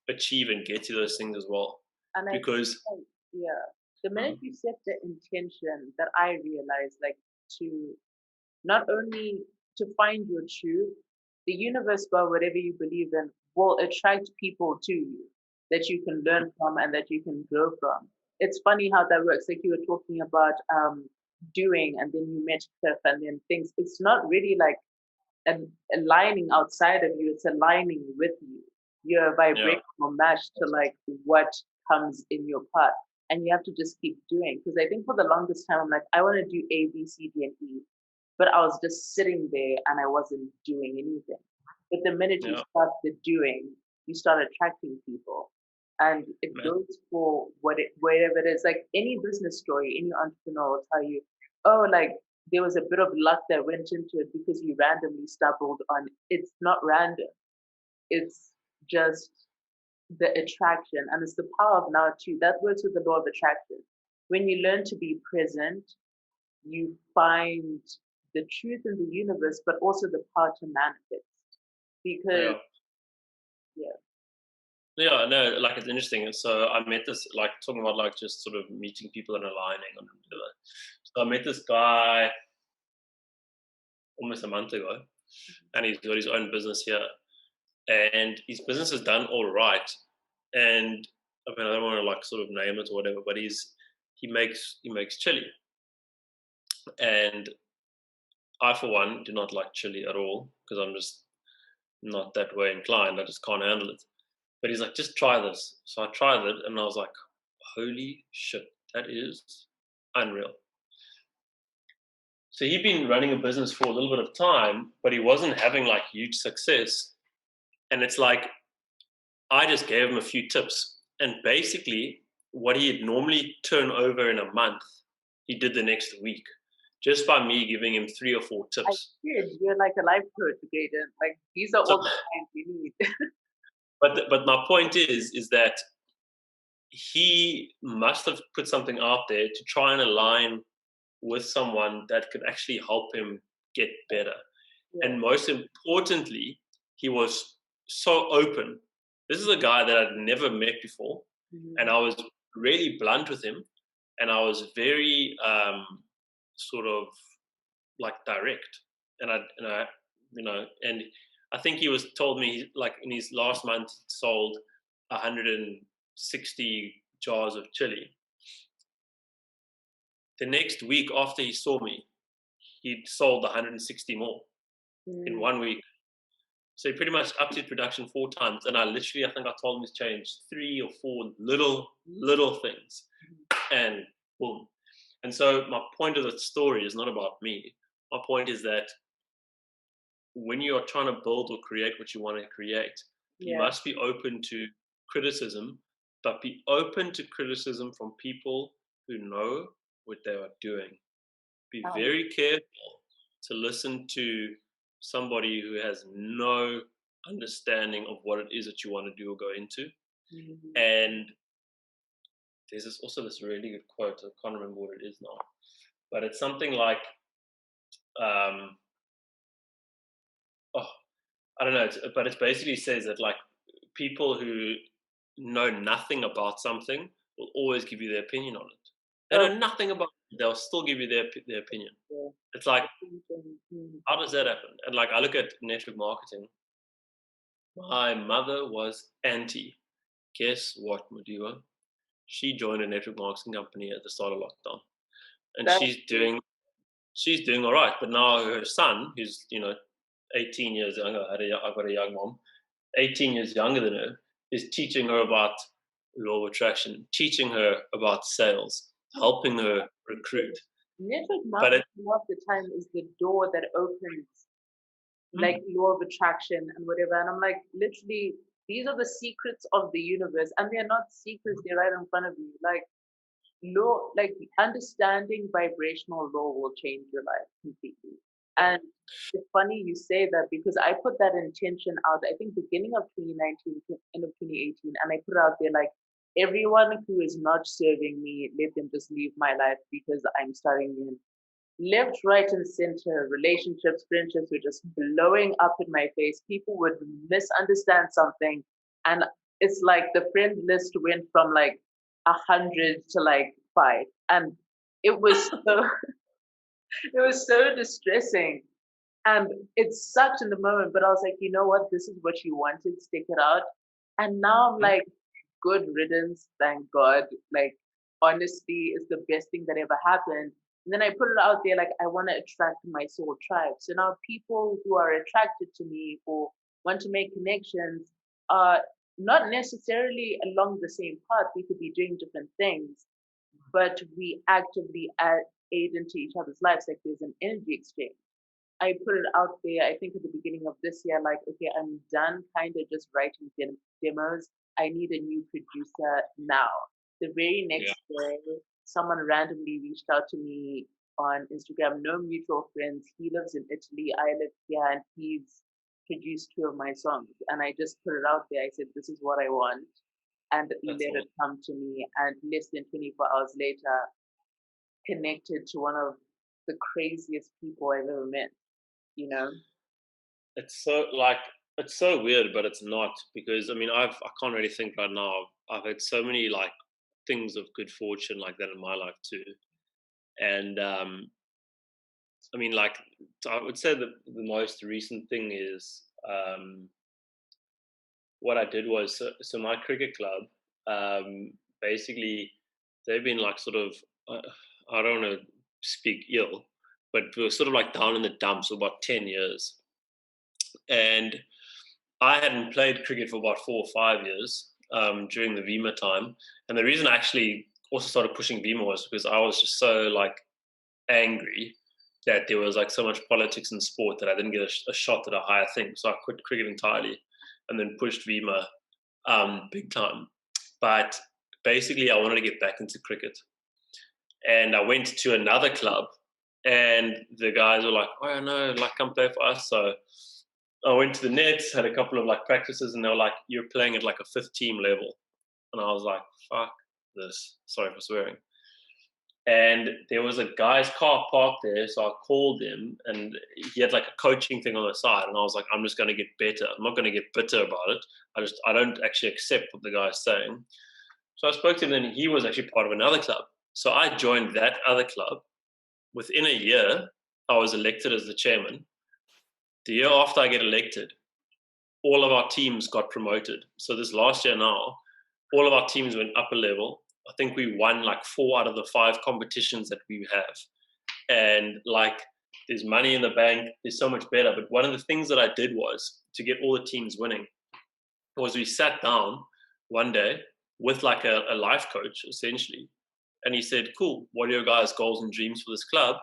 achieve and get to those things as well. And I Because think, yeah, the minute you set the intention, that I realized, like, to not only to find your truth, the universe, by whatever you believe in, will attract people to you that you can learn from and that you can grow from. It's funny how that works. Like you were talking about doing, and then you met Cliff, and then things. It's not really like aligning outside of you; it's aligning with you. You're a vibrational match to like what comes in your path, and you have to just keep doing. Because I think for the longest time, I'm like, I want to do A, B, C, D, and E, but I was just sitting there and I wasn't doing anything. But the minute you start the doing, you start attracting people. And it goes for whatever it is. Like any business story, any entrepreneur will tell you, oh, like there was a bit of luck that went into it because you randomly stumbled on. It's not random. It's just the attraction. And it's the power of now too. That works with the law of attraction. When you learn to be present, you find the truth in the universe, but also the power to manifest. Because, yeah, no, like it's interesting. So I met this, like talking about like just sort of meeting people and aligning on whatever. So I met this guy almost a month ago, and he's got his own business here, and his business has done all right. And I mean, I don't want to like sort of name it or whatever, but he makes chili, and I for one do not like chili at all because I'm just not that way inclined. I just can't handle it. But he's like, just try this. So I tried it, and I was like, holy shit, that is unreal. So he'd been running a business for a little bit of time, but he wasn't having like huge success. And it's like, I just gave him a few tips. And basically, what he'd normally turn over in a month, he did the next week, just by me giving him 3 or 4 tips. You're like a life coach, Graedon. Like these are all the things you need. But my point is that he must have put something out there to try and align with someone that could actually help him get better. And most importantly, he was so open. This is a guy that I'd never met before, and I was really blunt with him, and I was very sort of like direct, and and I think he was told me like in his last month sold 160 jars of chili. The next week after he saw me, he'd sold 160 more in 1 week. So he pretty much upped his production 4 times. And I think I told him to change 3 or 4 little things, and boom. And so my point of the story is not about me. My point is that when you are trying to build or create what you want to create, you must be open to criticism, but be open to criticism from people who know what they are doing. Be very careful to listen to somebody who has no understanding of what it is that you want to do or go into. And there's also this really good quote. I can't remember what it is now, but it's something like, I don't know, but it basically says that like people who know nothing about something will always give you their opinion on it. They know nothing about it, they'll still give you their opinion. It's like, how does that happen? And like, I look at network marketing. My mother was anti. Guess what, Madiwa? She joined a network marketing company at the start of lockdown, and she's doing all right. But now her son, who's 18 years younger, I've got a young mom, 18 years younger than her, is teaching her about law of attraction, teaching her about sales, helping her recruit. network But it, marketing half the time is the door that opens like mm, law of attraction and whatever. And I'm like, literally, these are the secrets of the universe, and they're not secrets; they're right in front of you. Like law, like understanding vibrational law will change your life completely. And it's funny you say that because I put that intention out. I think beginning of 2019, end of 2018, and I put it out there like everyone who is not serving me, let them just leave my life because I'm starting in left, right, and center. Relationships, friendships were just blowing up in my face. People would misunderstand something, and it's like the friend list went from like 100 to like 5, and it was so it was so distressing. And it sucked in the moment, but I was like, you know what? This is what you wanted. Stick it out. And now I'm mm, like, good riddance. Thank God. Like, honesty is the best thing that ever happened. And then I put it out there, like, I want to attract my soul tribe. So now people who are attracted to me or want to make connections are not necessarily along the same path. We could be doing different things, but we actively aid into each other's lives. Like, there's an energy exchange. I put it out there, I think at the beginning of this year, like, okay, I'm done kind of just writing demos. I need a new producer now. The very yeah, next day, someone randomly reached out to me on Instagram, no mutual friends. He lives in Italy, I live here, and he's produced 2 of my songs. And I just put it out there. I said, this is what I want. And that's let all. it come to me. And less than 24 hours later, connected to one of the craziest people I've ever met, you know? It's so like it's so weird, but it's not because I mean I can't really think right now. I've had so many like things of good fortune like that in my life too, and I mean like I would say that the most recent thing is what I did was so my cricket club basically they've been like sort of uh, I don't want to speak ill, but we were sort of like down in the dumps for about 10 years, and I hadn't played cricket for about 4 or 5 years during the Vima time, and the reason I actually also started pushing Vima was because I was just so like angry that there was like so much politics in sport that I didn't get a shot at a higher thing. So I quit cricket entirely, and then pushed Vima big time. But basically, I wanted to get back into cricket, and I went to another club, and the guys were like, "Oh no, like come play for us." So I went to the Nets, had a couple of like practices, and they were like, "You're playing at like a fifth team level," and I was like, "Fuck this!" Sorry for swearing. And there was a guy's car parked there, so I called him, and he had like a coaching thing on the side, and I was like, "I'm just going to get better. I'm not going to get bitter about it. I don't actually accept what the guy's saying." So I spoke to him, and he was actually part of another club. So I joined that other club. Within a year, I was elected as the chairman. The year after I get elected, all of our teams got promoted. So this last year now, all of our teams went up a level. I think we won like 4 out of the 5 competitions that we have. And like there's money in the bank, there's so much better. But one of the things that I did was to get all the teams winning was we sat down one day with like a life coach essentially. And he said, "Cool, what are your guys' goals and dreams for this club?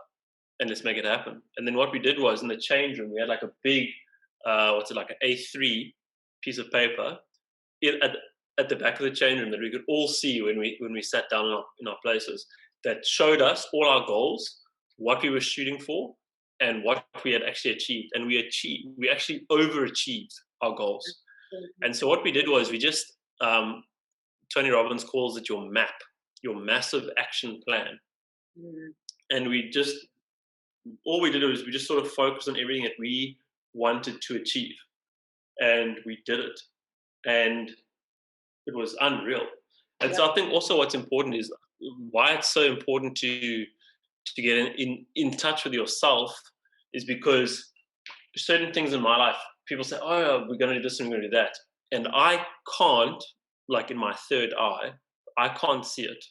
And let's make it happen." And then what we did was in the change room, we had like a big, like an A3 piece of paper at the back of the change room that we could all see when we sat down in our places, that showed us all our goals, what we were shooting for, and what we had actually achieved. And we actually overachieved our goals. And so what we did was we just, Tony Robbins calls it your map, your massive action plan. Mm. And all we did was we just sort of focused on everything that we wanted to achieve, and we did it, and it was unreal. And Yeah. so I think also what's important is why it's so important to get in touch with yourself is because certain things in my life, people say, "Oh, we're going to do this and we're going to do that," and I can't, like in my third eye, I can't see it.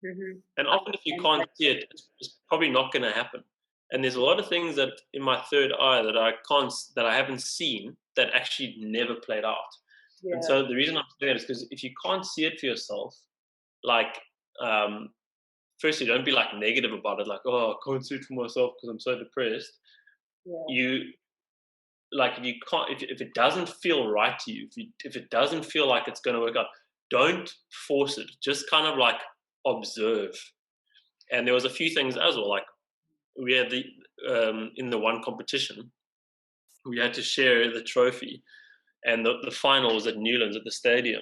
Mm-hmm. And often, if you can't see it, it's probably not going to happen. And there's a lot of things that in my third eye that I haven't seen that actually never played out. And Yeah. so the reason I'm saying that is because if you can't see it for yourself, like um, firstly, don't be like negative about it, like, oh, I can't see it for myself because I'm so depressed. Yeah. You like if you can't if it doesn't feel right to you, if it doesn't feel like it's going to work out, don't force it. Just kind of like observe. And there was a few things as well. Like we had the in the one competition, we had to share the trophy, and the final was at Newlands at the stadium.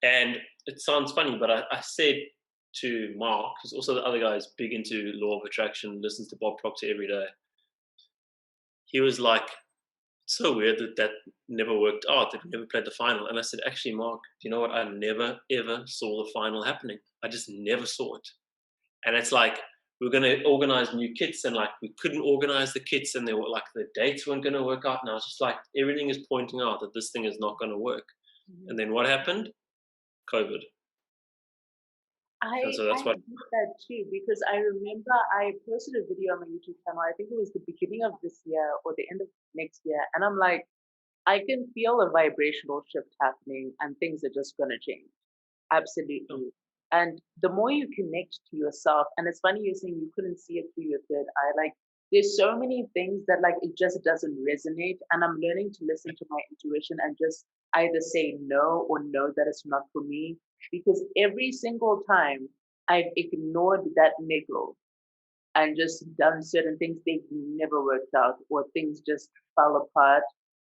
And it sounds funny, but I said to Mark, who's also the other guy is big into law of attraction, listens to Bob Proctor every day. He was like, "It's so weird that that never worked out, that we never played the final." And I said, "Actually, Mark, do you know what? I never ever saw the final happening. I just never saw it." And it's like we are going to organize new kits, and like we couldn't organize the kits, and they were like the dates weren't going to work out. And I was just like, everything is pointing out that this thing is not going to work. Mhm. And then what happened? COVID. And so I that's what. did that too because I remember I posted a video on my YouTube channel. I think it was the beginning of this year or the end of next year, and I'm like, I can feel a vibrational shift happening, and things are just gonna change. Oh, Absolutely. And the more you connect to yourself, and it's funny you're saying you couldn't see it through your third eye. Like there's so many things that like it just doesn't resonate. And I'm learning to listen to my intuition and just either say no or know that it's not for me. Because every single time I've ignored that niggle and just done certain things, they've never worked out or things just fell apart.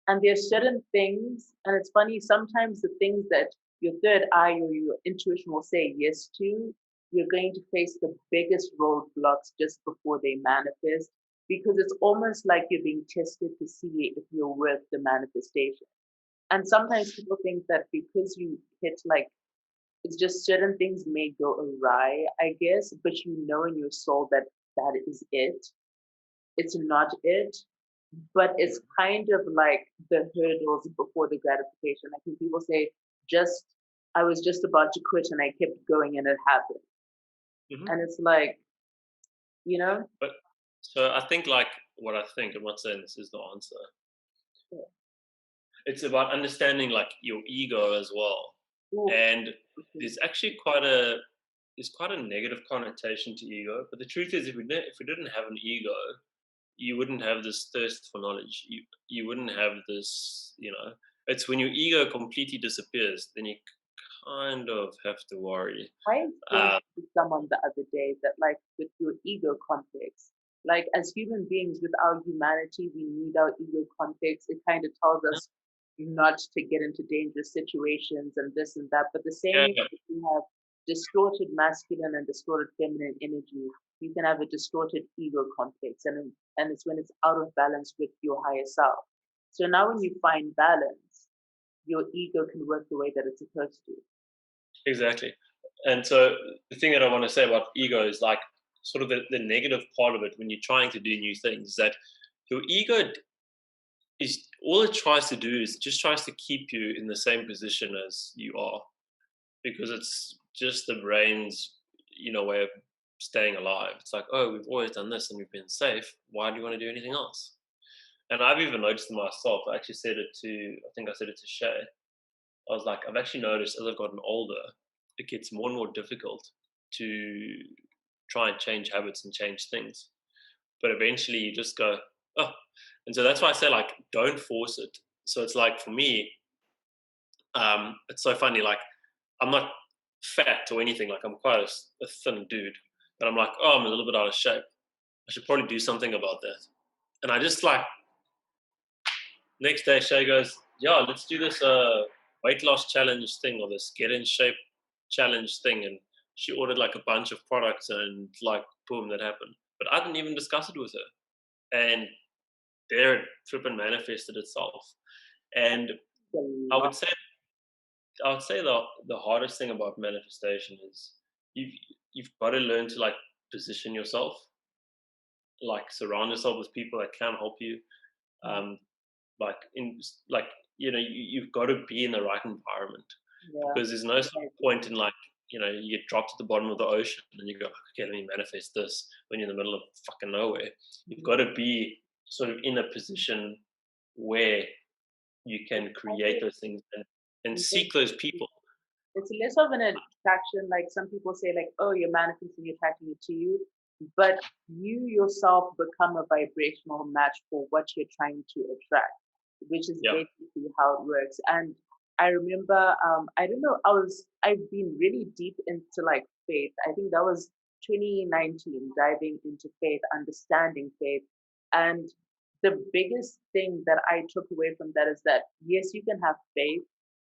And there's certain things, and it's funny, sometimes the things that your third eye or your intuition will say yes to, you're going to face the biggest roadblocks just before they manifest because it's almost like you're being tested to see if you're worth the manifestation. And sometimes people think that because you hit like it's just certain things may go awry, I guess, but you know in your soul that that is it. It's not it, but it's kind of like the hurdles before the gratification. Like when people say, just, I was just about to quit and I kept going and it happened. mhm. And it's like, you know, But so I think like what I think, I'm not saying this is the answer. yeah. It's about understanding like your ego as well. Ooh, And okay. there's actually quite a negative connotation to ego. But the truth is, if we didn't have an ego, you wouldn't have this thirst for knowledge. You wouldn't have this. It's when your ego completely disappears, then you kind of have to worry. I explained Uh, to someone the other day that, like, with your ego complex, like, as human beings, with our humanity, we need our ego complex. It kind of tells us not to get into dangerous situations and this and that. But the same yeah, way that you have distorted masculine and distorted feminine energy, you can have a distorted ego complex, and it's when it's out of balance with your higher self. So now, when you find balance, your ego can work the way that it's supposed to. exactly. And so the thing that I want to say about ego is like sort of the negative part of it when you're trying to do new things is that your ego is all it tries to do is just tries to keep you in the same position as you are because it's just the brain's way of staying alive. It's like, oh, we've always done this and we've been safe. Why do you want to do anything else? And I've even noticed it myself. I actually said it to, I think I said it to Shay. I was like, I've actually noticed as I've gotten older, it gets more and more difficult to try and change habits and change things. But eventually you just go, oh. And so that's why I say, like, don't force it. So it's like for me, it's so funny. Like, I'm not fat or anything. Like, I'm quite a thin dude. But I'm like, oh, I'm a little bit out of shape. I should probably do something about that. And I just like, next day, Shay goes, yeah, let's do this weight loss challenge thing or this get in shape challenge thing. And she ordered like a bunch of products and like, boom, that happened. But I didn't even discuss it with her. And there it flipping manifested itself. And A I lot. would say I would say the hardest thing about manifestation is you've you've got to learn to like position yourself, like surround yourself with people that can help you. Um, like in like you've got to be in the right environment Yeah. because there's no sort I of point in like you get dropped at the bottom of the ocean and you go, okay, let me manifest this when you're in the middle of fucking nowhere. You've got to be sort of in a position where you can create those things and You get seek those people. it's less of an attraction. Like some people say, like, oh, you're manifesting, you're attracting it to you, but you yourself become a vibrational match for what you're trying to attract, which is Yeah. basically how it works. And I remember, I don't know, I've been really deep into like faith. I think that was 2019, diving into faith, understanding faith. And the biggest thing that I took away from that is that yes, you can have faith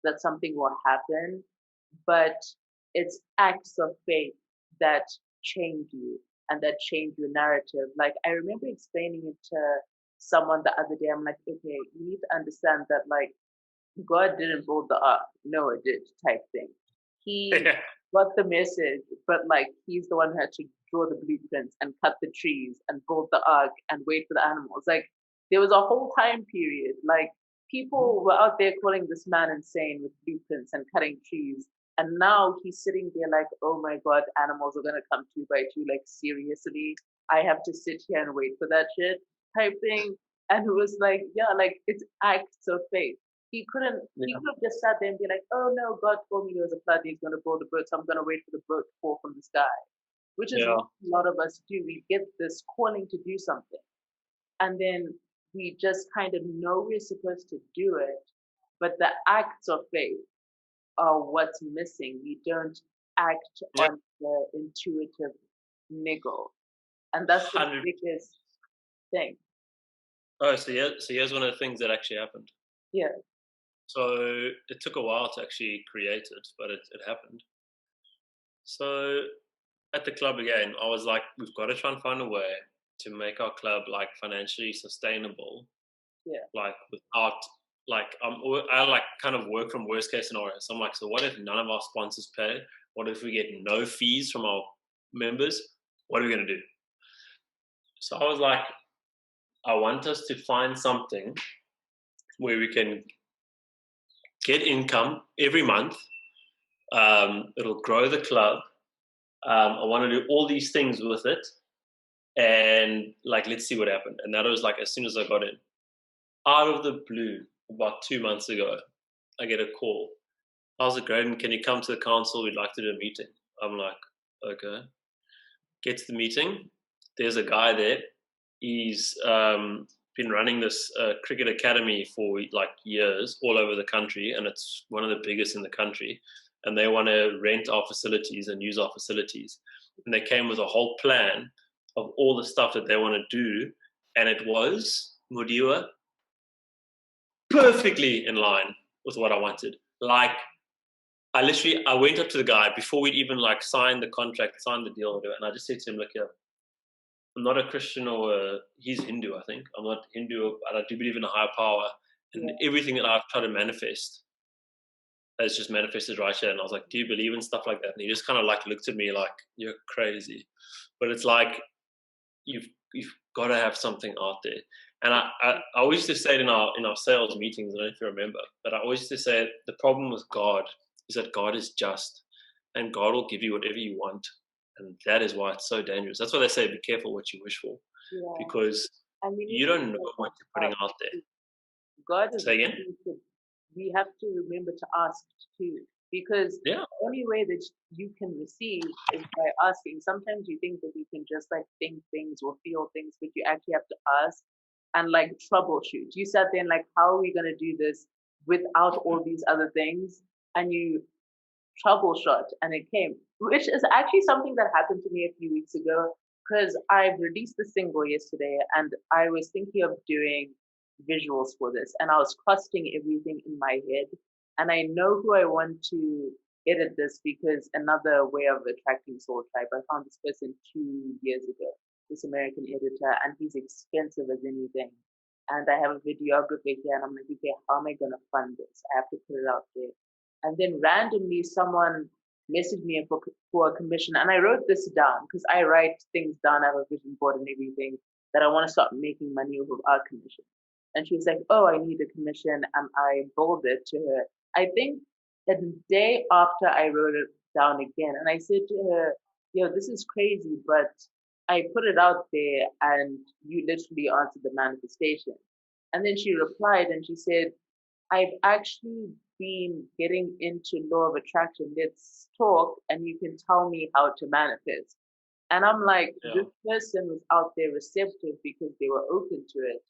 that something will happen, but it's acts of faith that change you and that change your narrative. Like I remember explaining it to someone the other day. I'm like, okay, you need to understand that like God didn't build the ark, Noah did type thing. He got the message, but like he's the one who had to draw the blueprints and cut the trees and build the ark and wait for the animals. Like there was a whole time period. Like people were out there calling this man insane with blueprints and cutting trees. And now he's sitting there like, oh my God, animals are gonna come two by two. Like seriously, I have to sit here and wait for that shit type thing. And it was like, yeah, like it's acts of faith. He Yeah. could have just sat there and be like, oh no, God told me there was a flood, he's gonna build a boat, so I'm gonna wait for the boat to fall from the sky. Which is Yeah. what a lot of us do. We get this calling to do something. And then we just kind of know we're supposed to do it, but the acts of faith are what's missing. We don't act Yeah. on the intuitive niggle. And that's the 100. biggest thing. Oh, so here's one of the things that actually happened. Yeah. So it took a while to actually create it, but it happened. So at the club again, I was like, we've got to try and find a way to make our club like financially sustainable, Yeah. like without like I like kind of work from worst case scenarios. So I'm like, so what if none of our sponsors pay? What if we get no fees from our members? What are we gonna do? So I was like, I want us to find something where we can get income every month. It'll grow the club. I want to do all these things with it, and like, let's see what happened. And that was like as soon as I got in, out of the blue, about 2 months ago, I get a call. How's it, Graydon? Can you come to the council? We'd like to do a meeting. I'm like, okay. Get to the meeting. There's a guy there. He's been running this cricket academy for like years all over the country, and it's one of the biggest in the country. And they want to rent our facilities and use our facilities. And they came with a whole plan of all the stuff that they want to do. And it was, Mudiwa, perfectly in line with what I wanted. Like, I went up to the guy before we'd even like signed the contract, signed the deal, and I just said to him, look here, I'm not a Christian he's Hindu, I think. I'm not Hindu, but I do believe in a higher power. And Yeah. everything that I've tried to manifest has just manifested right here. And I was like, do you believe in stuff like that? And he just kind of like looked at me like, you're crazy. But it's like, you've got to have something out there. And I always used to say it in our sales meetings, I don't know if you remember, but I always used to say the problem with God is that God is just and God will give you whatever you want. And that is why it's so dangerous. That's why they say be careful what you wish for, Yeah. because And we need you to don't know remember what you're to putting ask out there. too. God is Say again? wanting to, we have to remember to ask too. Because Yeah. the only way that you can receive is by asking. Sometimes you think that we can just like think things or feel things, but you actually have to ask and like troubleshoot. You sat there and like, how are we going to do this without all these other things? And you troubleshot and it came, which is actually something that happened to me a few weeks ago because I released the single yesterday and I was thinking of doing visuals for this and I was crusting everything in my head. And I know who I want to edit this because another way of attracting Soul Tribe, I found this person 2 years ago, this American editor, and he's expensive as anything. And I have a videographer here, and I'm like, okay, how am I going to fund this? I have to put it out there. And then randomly someone messaged me for a commission and I wrote this down because I write things down. I have a vision board and everything that I want to start making money off of our commission. And she was like, oh, I need a commission. And I billed it to her. I think a day after I wrote it down again. And I said to her, yo, this is crazy, but I put it out there and you literally answered the manifestation. And then she replied and she said, I've actually been getting into law of attraction. Let's talk and you can tell me how to manifest. And I'm like, Yeah. this person was out there receptive because they were open to it.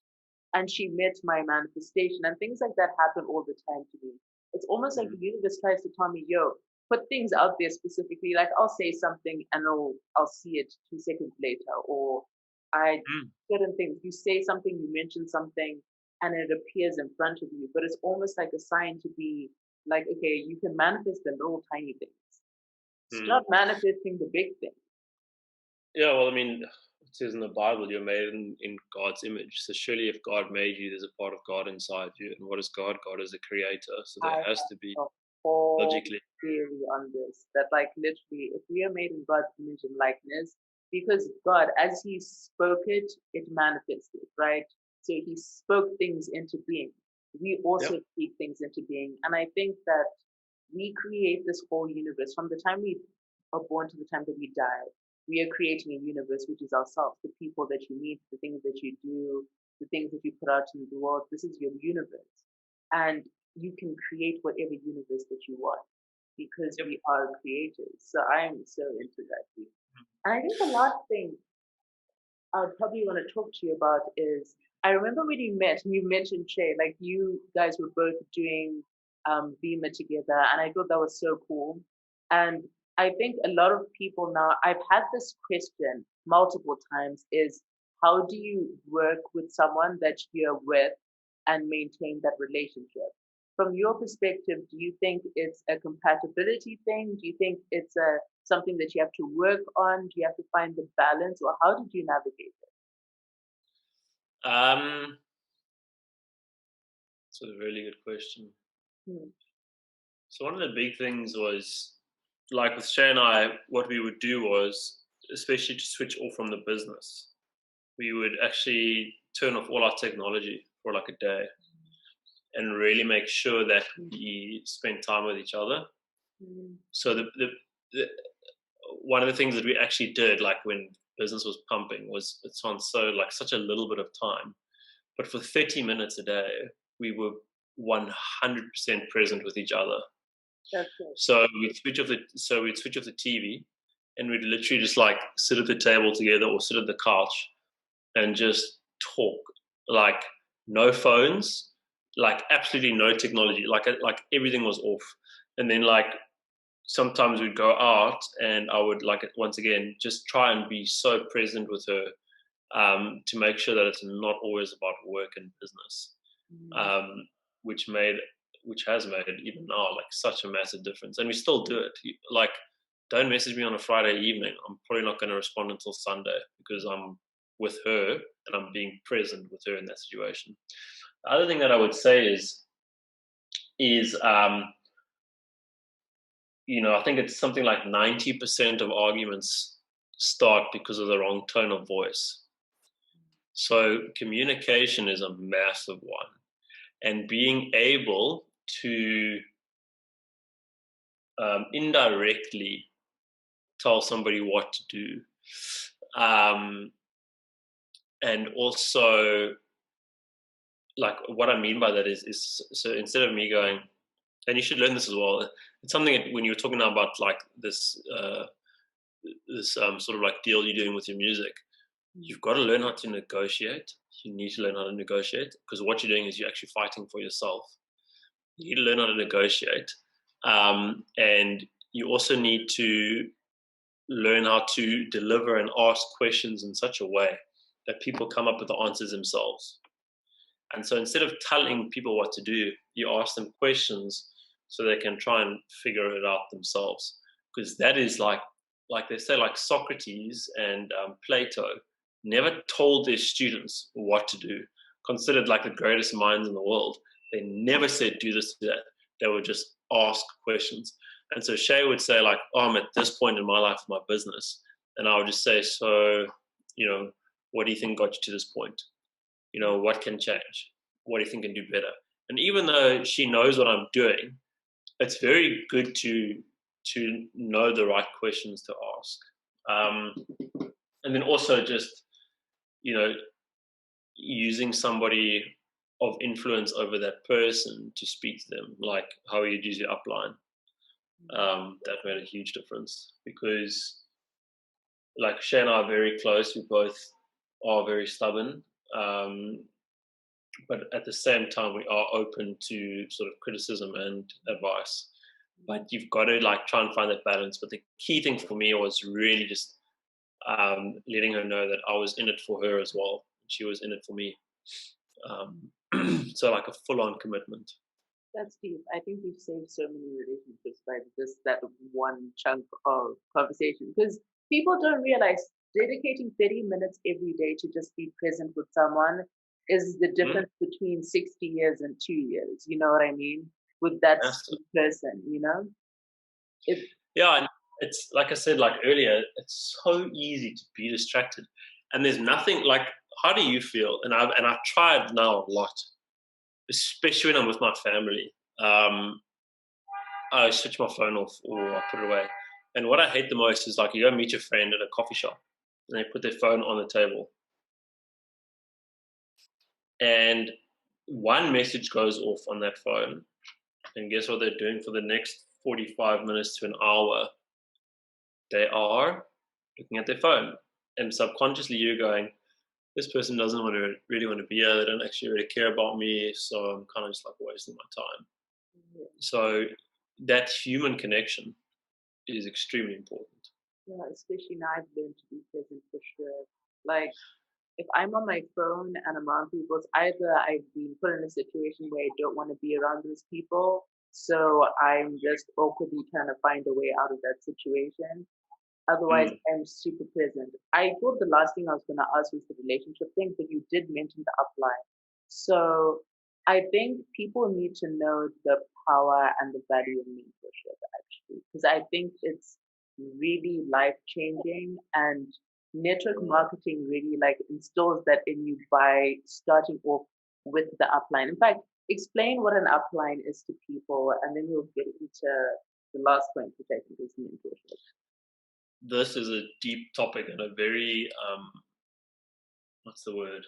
And she met my manifestation. And things like that happen all the time to me. It's almost like the universe tries to tell me, yo, put things out there specifically. Like I'll say something and I'll see it 2 seconds later. Or I certain things. You say something, you mention something, and it appears in front of you. But it's almost like a sign to be like, okay, you can manifest the little tiny things. Start manifesting the big things. Yeah, well, I mean, it says in the Bible, you're made in God's image. So surely if God made you, there's a part of God inside you. And what is God? God is a creator. So there I has to be have a whole logically. theory on this that, like, literally, if we are made in God's image and likeness, because God, as He spoke it, it manifested, right? So He spoke things into being. We also Yep. speak things into being. And I think that we create this whole universe from the time we are born to the time that we die. We are creating a universe which is ourselves, the people that you meet, the things that you do, the things that you put out into the world. This is your universe. And you can create whatever universe that you want because we are creators. So I'm so into that. And I think the last thing I would probably want to talk to you about is I remember when you met and you mentioned Shay, like you guys were both doing Beamer together, and I thought that was so cool. And I think a lot of people now, I've had this question multiple times is how do you work with someone that you're with and maintain that relationship? From your perspective, do you think it's a compatibility thing? Do you think it's a something that you have to work on? Do you have to find the balance, or how did you navigate It's a really good question. it? So one of the big things was, like with Shay and I, what we would do was, especially to switch off from the business, we would actually turn off all our technology for like a day and really make sure that we spend time with each other. So the one of the things that we actually did, like when business was pumping, was it sounds so like such a little bit of time, but for 30 minutes a day, we were 100% present with each other. That's it. So we'd switch off the TV, and we'd literally just like sit at the table together or sit at the couch and just talk. Like no phones, like absolutely no technology. Like everything was off. And then like sometimes we'd go out, and I would like once again just try and be so present with her, to make sure that it's not always about work and business, um, which made which has made even now like such a massive difference. And we still do it. Like, don't message me on a Friday evening. I'm probably not going to respond until Sunday because I'm with her and I'm being present with her in that situation. The other thing that I would say is I think it's something like 90% of arguments start because of the wrong tone of voice. So communication is a massive one, and being able to indirectly tell somebody what to do, and also, like, what I mean by that is so instead of me going, and you should learn this as well. It's something that when you were talking now about like this sort of like deal you're doing with your music, you've got to learn how to negotiate. You need to learn how to negotiate, because what you're doing is you're actually fighting for yourself. You need to learn how to negotiate, and you also need to learn how to deliver and ask questions in such a way that people come up with the answers themselves. And so instead of telling people what to do, you ask them questions so they can try and figure it out themselves. Because that is like they say, like Socrates and Plato never told their students what to do. Considered like the greatest minds in the world, they never said do this, do that. They would just ask questions. And so Shay would say like, oh, I'm at this point in my life with my business. And I would just say, so, what do you think got you to this point? What can change? What do you think can do better? And even though she knows what I'm doing, it's very good to know the right questions to ask. And then also just, using somebody of influence over that person to speak to them, like how you'd use your upline. That made a huge difference because, like, Shay and I are very close. We both are very stubborn, but at the same time, we are open to sort of criticism and advice. But you've got to like try and find that balance. But the key thing for me was really just letting her know that I was in it for her as well. She was in it for me. So like a full-on commitment. That's deep. I think we've saved so many relationships by just that one chunk of conversation. Because people don't realize dedicating 30 minutes every day to just be present with someone is the difference between 60 years and 2 years. You know what I mean? With that person, you know? Yeah, and it's like I said, like earlier, it's so easy to be distracted. And there's nothing like, how do you feel? And I've tried now a lot, especially when I'm with my family. I switch my phone off or I put it away. And what I hate the most is like you go meet your friend at a coffee shop and they put their phone on the table. And one message goes off on that phone. And guess what they're doing for the next 45 minutes to an hour? They are looking at their phone. And subconsciously you're going, this person doesn't really want to be here. They don't actually really care about me. So I'm kind of just like wasting my time. So that human connection is extremely important. Yeah, especially now I've learned to be present for sure. Like if I'm on my phone and I'm around people, it's either I've been put in a situation where I don't want to be around those people, so I'm just awkwardly trying to find a way out of that situation. Otherwise, I'm super present. I thought the last thing I was going to ask was the relationship thing, but you did mention the upline. So I think people need to know the power and the value of mentorship, actually, because I think it's really life changing and network marketing really like instills that in you by starting off with the upline. In fact, explain what an upline is to people, and then we'll get into the last point, which I think is mentorship. This is a deep topic and a very what's the word?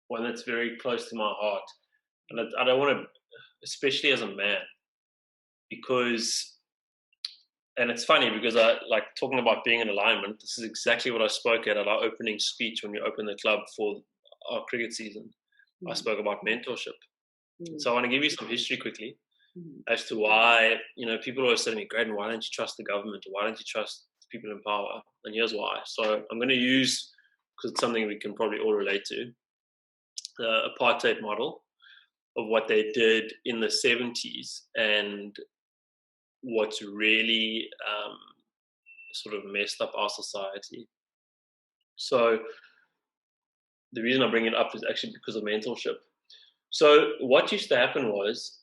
One that's very close to my heart. And I don't want to, especially as a man, because, and it's funny because I like talking about being in alignment. This is exactly what I spoke at our opening speech when we opened the club for our cricket season. I spoke about mentorship. So I want to give you some history quickly as to why, you know, people always say to me, Graedon, why don't you trust the government? Or why don't you trust people in power? And here's why. So I'm going to use, because it's something we can probably all relate to, the apartheid model of what they did in the 70s and what's really sort of messed up our society. So the reason I bring it up is actually because of mentorship. So what used to happen was,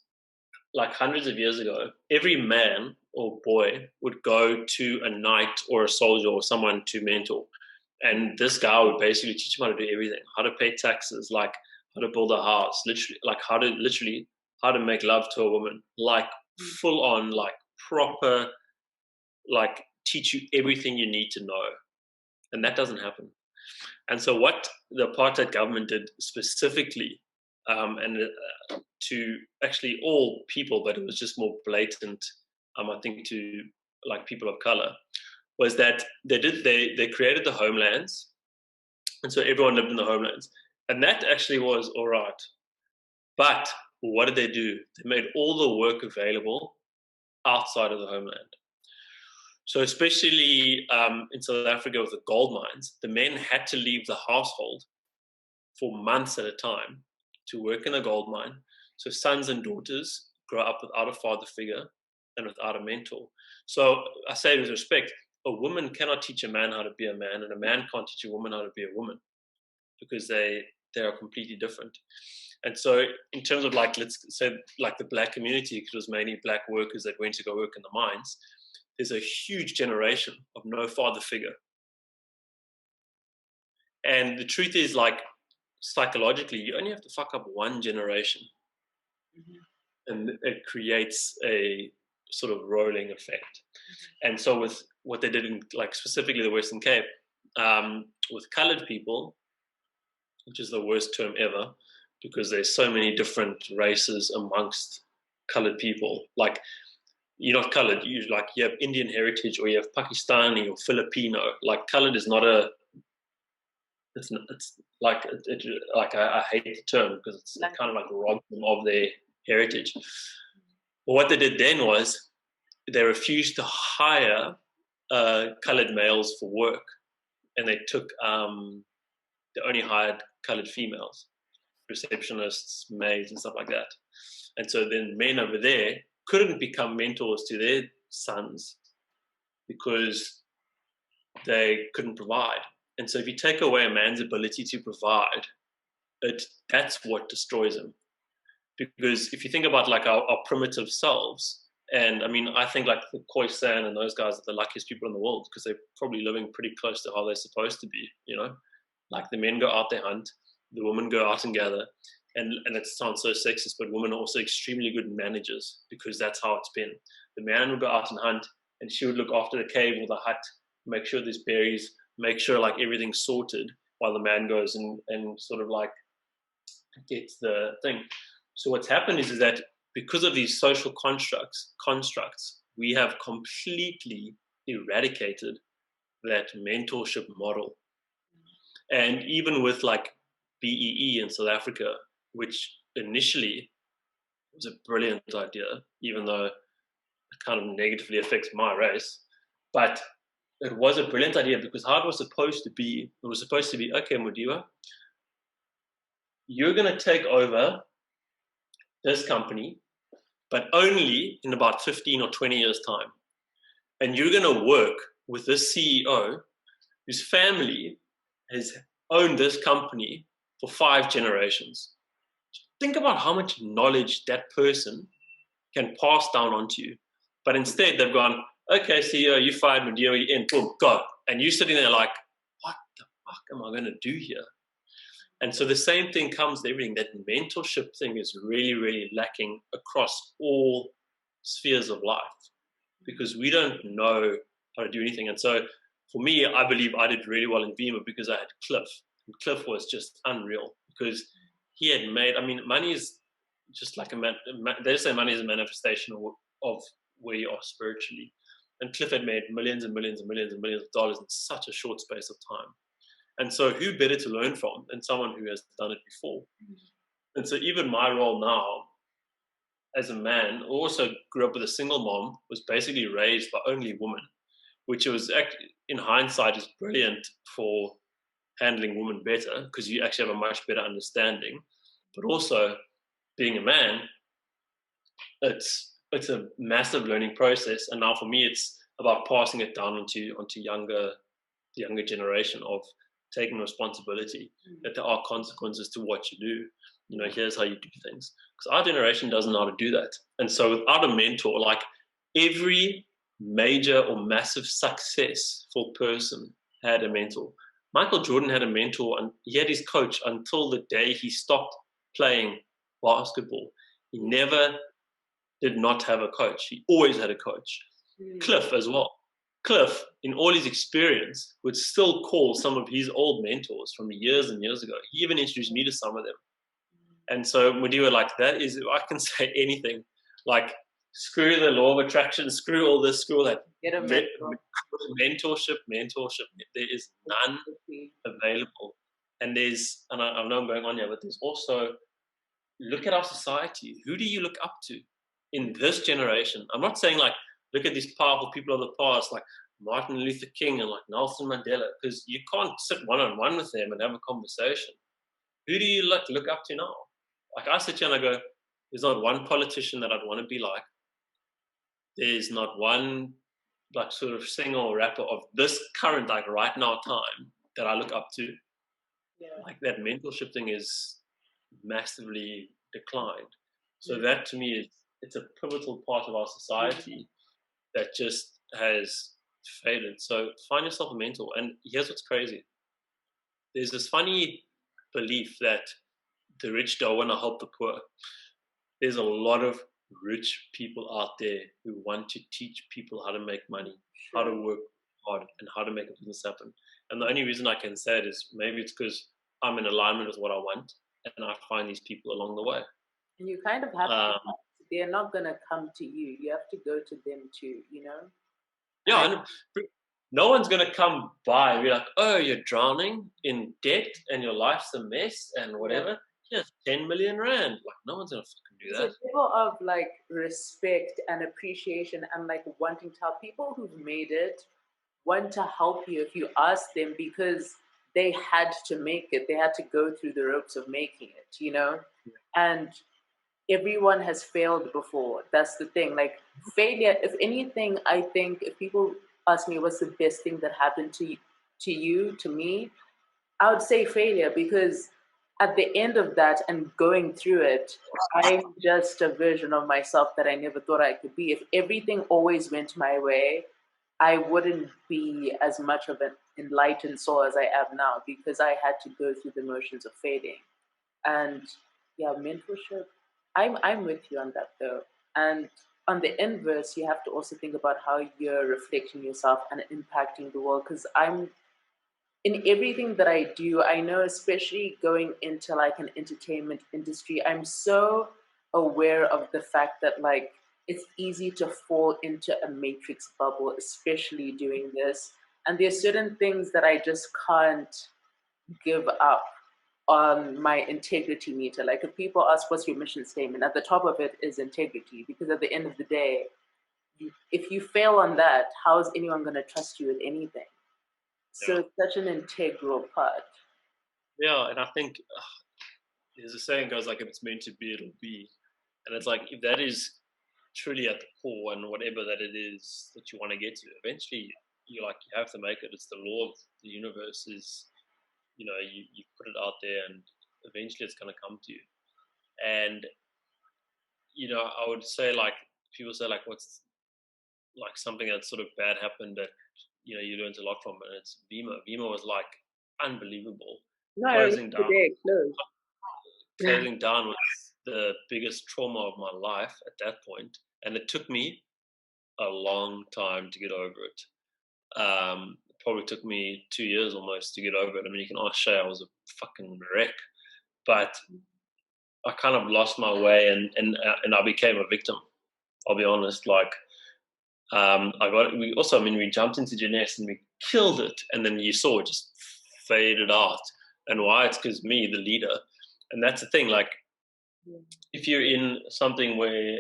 like hundreds of years ago, every man or boy would go to a knight or a soldier or someone to mentor. And this guy would basically teach him how to do everything, how to pay taxes, like how to build a house, literally, like how to make love to a woman, like full on, like proper, like teach you everything you need to know. And that doesn't happen. And so what the apartheid government did specifically, to actually all people, but it was just more blatant, I think, to like people of color, was that they created the homelands, and so everyone lived in the homelands, and that actually was all right. But what did they do? They made all the work available outside of the homeland. So especially in South Africa with the gold mines, the men had to leave the household for months at a time to work in a gold mine. So sons and daughters grow up without a father figure and without a mentor. So I say with respect, a woman cannot teach a man how to be a man, and a man can't teach a woman how to be a woman, because they are completely different. And so in terms of like, let's say like the black community, because it was mainly black workers that went to go work in the mines, there's a huge generation of no father figure. And the truth is, like, psychologically, you only have to fuck up one generation, and it creates a sort of rolling effect. And so with what they did in, like, specifically the Western Cape, with colored people, which is the worst term ever, because there's so many different races amongst colored people. Like, you're not colored, you have Indian heritage, or you have Pakistani or Filipino. Like, colored is not a, it's like, I hate the term because it's kind of like robbed them of their heritage. But what they did then was they refused to hire colored males for work, and they only hired colored females, receptionists, maids, and stuff like that. And so then men over there couldn't become mentors to their sons because they couldn't provide. And so if you take away a man's ability to provide, that's what destroys him. Because if you think about like our primitive selves, and I mean, I think like the Khoisan and those guys are the luckiest people in the world because they're probably living pretty close to how they're supposed to be, you know? Like, the men go out, they hunt, the women go out and gather. And it sounds so sexist, but women are also extremely good managers because that's how it's been. The man would go out and hunt, and she would look after the cave or the hut, make sure there's berries, make sure like everything's sorted, while the man goes and sort of like gets the thing. So what's happened is that because of these social constructs, we have completely eradicated that mentorship model. And even with like BEE in South Africa, which initially was a brilliant idea, even though it kind of negatively affects my race, but it was a brilliant idea because how it was supposed to be, okay, Mudiwa, you're going to take over this company, but only in about 15 or 20 years' time. And you're going to work with this CEO whose family has owned this company for 5 generations. Think about how much knowledge that person can pass down onto you. But instead, they've gone, okay, CEO, you fired me, you're in, boom, go. And you're sitting there like, what the fuck am I going to do here? And so the same thing comes to everything. That mentorship thing is really, really lacking across all spheres of life because we don't know how to do anything. And so for me, I believe I did really well in Beamer because I had Cliff. And Cliff was just unreal because he had made, I mean, money is just like they say money is a manifestation of where you are spiritually. And Cliff had made millions and millions and millions and millions of dollars in such a short space of time. And so who better to learn from than someone who has done it before? And so even my role now as a man, also grew up with a single mom, was basically raised by only women, which was actually, in hindsight, is brilliant for handling women better because you actually have a much better understanding. But also, being a man, it's a massive learning process. And now for me, it's about passing it down onto the younger generation of taking responsibility, that there are consequences to what you do. You know, here's how you do things. Because our generation doesn't know how to do that. And so without a mentor, like every major or massive successful person had a mentor. Michael Jordan had a mentor and he had his coach until the day he stopped playing basketball. He never did not have a coach. He always had a coach. Cliff as well. Cliff, in all his experience, would still call some of his old mentors from years and years ago. He even introduced me to some of them. And so Mudiwa, like, that is, I can say anything. Like, screw the law of attraction, screw all this, screw all that. Get a mentor. Mentorship. There is none available. And I know I'm going on here, but there's also, look at our society. Who do you look up to in this generation? I'm not saying like, look at these powerful people of the past, like Martin Luther King and like Nelson Mandela, because you can't sit one-on-one with them and have a conversation. Who do you look up to now? Like, I sit here and I go, there's not one politician that I'd want to be like. There's not one like sort of singer or rapper of this current, like right now time that I look up to. Yeah. Like, that mentorship thing is massively declined. So that to me it's a pivotal part of our society that just has faded. So find yourself a mentor. And here's what's crazy. There's this funny belief that the rich don't want to help the poor. There's a lot of rich people out there who want to teach people how to make money, how to work hard, and how to make a business happen. And the only reason I can say it is maybe it's because I'm in alignment with what I want. and I find these people along the way. And you kind of have to, Um, they're not going to come to you. You have to go to them too, you know? And yeah, I, and no one's gonna come by and be like, "Oh, you're drowning in debt and your life's a mess and yeah. whatever." Here's 10 million rand. Like, no one's gonna fucking do There's that. a level of like respect and appreciation and like wanting to help people who've made it, want to help you if you ask them because they had to make it. They had to go through the ropes of making it, you know? And everyone has failed before. That's the thing. Like failure, if anything, I think if people ask me what's the best thing that happened to you, to me, I would say failure because at the end of that and going through it, I'm just a version of myself that I never thought I could be. If everything always went my way, I wouldn't be as much of an enlightened soul as I am now because I had to go through the motions of failing. And yeah, mentorship, I'm with you on that though. And on the inverse, you have to also think about how you're reflecting yourself and impacting the world. Because I'm in everything that I do, I know, especially going into like an entertainment industry, I'm so aware of the fact that like it's easy to fall into a matrix bubble, especially doing this. And there's certain things that I just can't give up on my integrity meter. Like if people ask, what's your mission statement? At the top of it is integrity, because at the end of the day, if you fail on that, how is anyone going to trust you with anything? So Yeah, it's such an integral part. yeah, and I think there's a saying goes like, "If it's meant to be, it'll be," and it's like if that is truly at the core and whatever that it is that you want to get to, eventually you have to make it. It's the law of the universe. Is you put it out there and eventually it's going to come to you. And I would say, like, people say like, what's like something that sort of bad happened that you learned a lot from, and it's Vima was like unbelievable. No, I remember closing the down day it closed. closing down was the biggest trauma of my life at that point, and it took me a long time to get over it. It probably took me 2 years almost to get over it. I mean, you can ask Shay, I was a fucking wreck, but I kind of lost my way, and I became a victim. I'll be honest. Like, we jumped into Jeunesse and we killed it, and then you saw it just faded out. And why? It's because me, the leader, and that's the thing. Like, if you're in something where,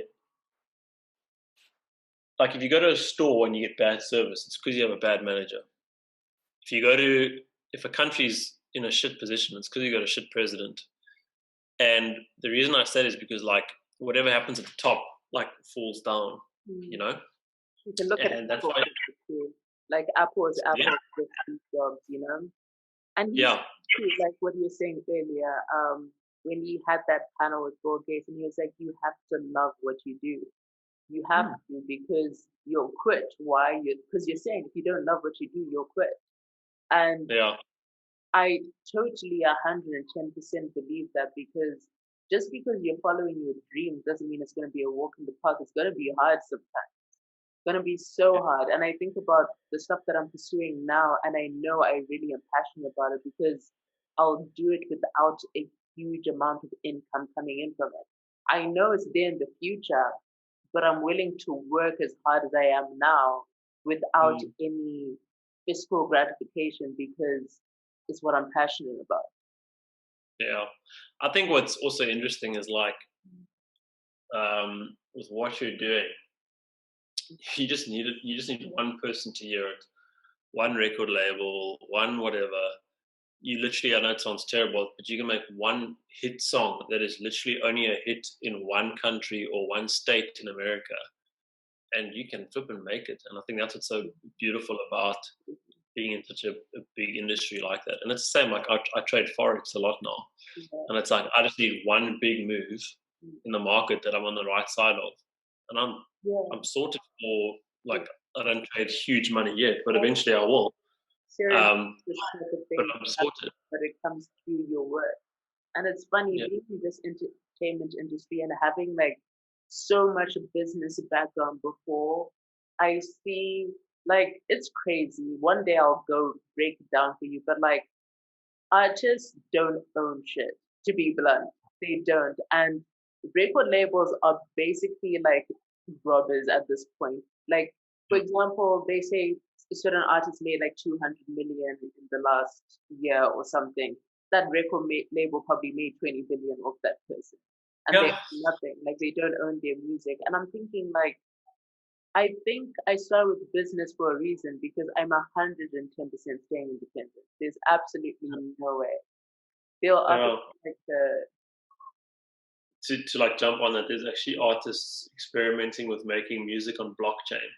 like, if you go to a store and you get bad service, it's because you have a bad manager. If you go to, if a country's in a shit position, it's because you got a shit president. And the reason I say it is because, like, whatever happens at the top, like, falls down, you Mm. know? You can look at And that's Apple why, too. Like Apple is yeah, Apple with these jobs, you know? And he's yeah, like what you were saying earlier, when he had that panel with Bill Gates and he was like, you have to love what you do. You have to because you'll quit. Why? Because you're saying if you don't love what you do, you'll quit. And yeah, I totally 110% believe that because just because you're following your dream doesn't mean it's going to be a walk in the park. It's going to be hard sometimes. It's going to be so hard. And I think about the stuff that I'm pursuing now, and I know I really am passionate about it because I'll do it without a huge amount of income coming in from it. I know it's there in the future, but I'm willing to work as hard as I am now without mm, any fiscal gratification because it's what I'm passionate about. yeah. I think what's also interesting is like, with what you're doing, you just need one person to hear it, one record label, one whatever. You literally, I know it sounds terrible, but you can make one hit song that is literally only a hit in one country or one state in America, and you can flip and make it. And I think that's what's so beautiful about being in such a big industry like that. And it's the same, like I trade Forex a lot now. Yeah. And it's like I just need one big move in the market that I'm on the right side of. And Yeah. I'm sorted for, like, I don't trade huge money yet, but eventually I will. Serendipity Um, is type of but thing I'm that sorted. but it comes through your work. And it's funny Yeah. being in this entertainment industry and having like so much business background before, I see like it's crazy. One day I'll go break it down for you, but like artists don't own shit. to be blunt. They don't. And record labels are basically like robbers at this point. Like, for example, they say a certain artist made like 200 million in the last year or something. That label probably made 20 billion off that person. And they Yeah. have nothing. Like, they don't own their music. And I'm thinking, like, I think I started with business for a reason because I'm 110% staying independent. There's absolutely no way. They'll offer like to like jump on that, there's actually artists experimenting with making music on blockchain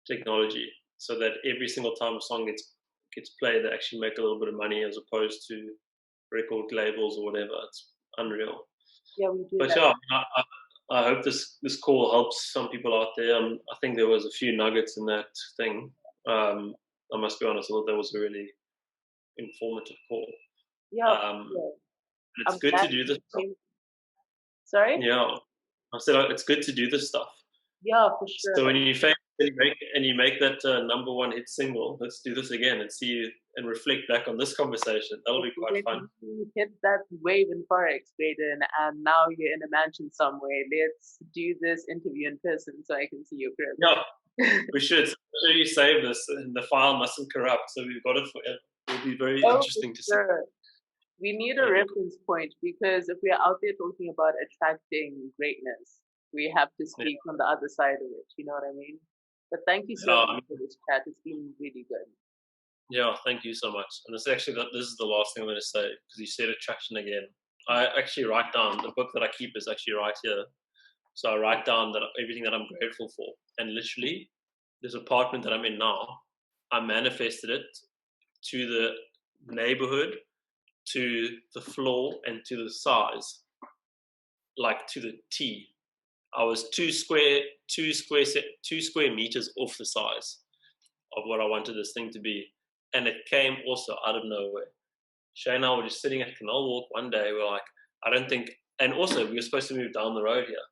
technology, so that every single time a song gets played, they actually make a little bit of money as opposed to record labels or whatever. It's unreal. yeah, we do But that. yeah, I hope this call helps some people out there. I think there was a few nuggets in that thing. I must be honest, I thought that was a really informative call. Yeah, It's I'm good glad to do this stuff. Sorry? Yeah, I said it's good to do this stuff. Yeah, for sure. So when you fail and you make that number one hit single, let's do this again and see and reflect back on this conversation. That'll be quite fun. You hit that wave in Forex, Graedon, and now you're in a mansion somewhere. Let's do this interview in person so I can see your crib. Yeah, we should. So you save this, and the file mustn't corrupt. So we've got it forever. It'll be very interesting to see. We need a reference point because if we're out there talking about attracting greatness, we have to speak on the other side of it. You know what I mean? But thank you so much for this chat. It's been really good. Yeah, thank you so much. And this is the last thing I'm going to say because you said attraction again. I actually write down the book that I keep is actually right here. So I write down that everything that I'm grateful for, and literally, this apartment that I'm in now, I manifested it to the neighborhood, to the floor, and to the size, like to the T. I was 2 square meters off the size of what I wanted this thing to be, and it came also out of nowhere. Shay and I were just sitting at Canal Walk one day. We're like, I don't think, and also we were supposed to move down the road here,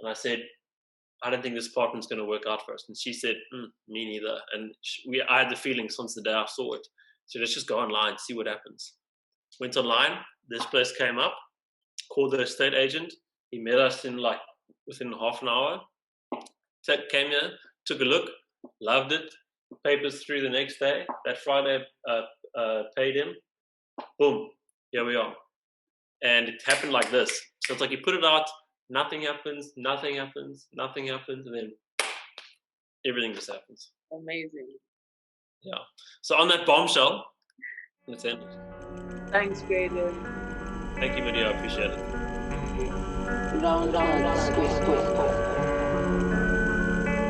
and I said, I don't think this apartment's going to work out for us. And she said, me neither. And I had the feeling since the day I saw it. So let's just go online, see what happens. Went online, this place came up, called the estate agent. He met us within half an hour. Came here, took a look, loved it. Papers through the next day. That Friday, paid him. Boom, here we are. And it happened like this. So it's like you put it out, nothing happens, and then everything just happens. Amazing. Yeah. So on that bombshell, let's end it. Thanks, Graedon. Thank you, Medea. I appreciate it.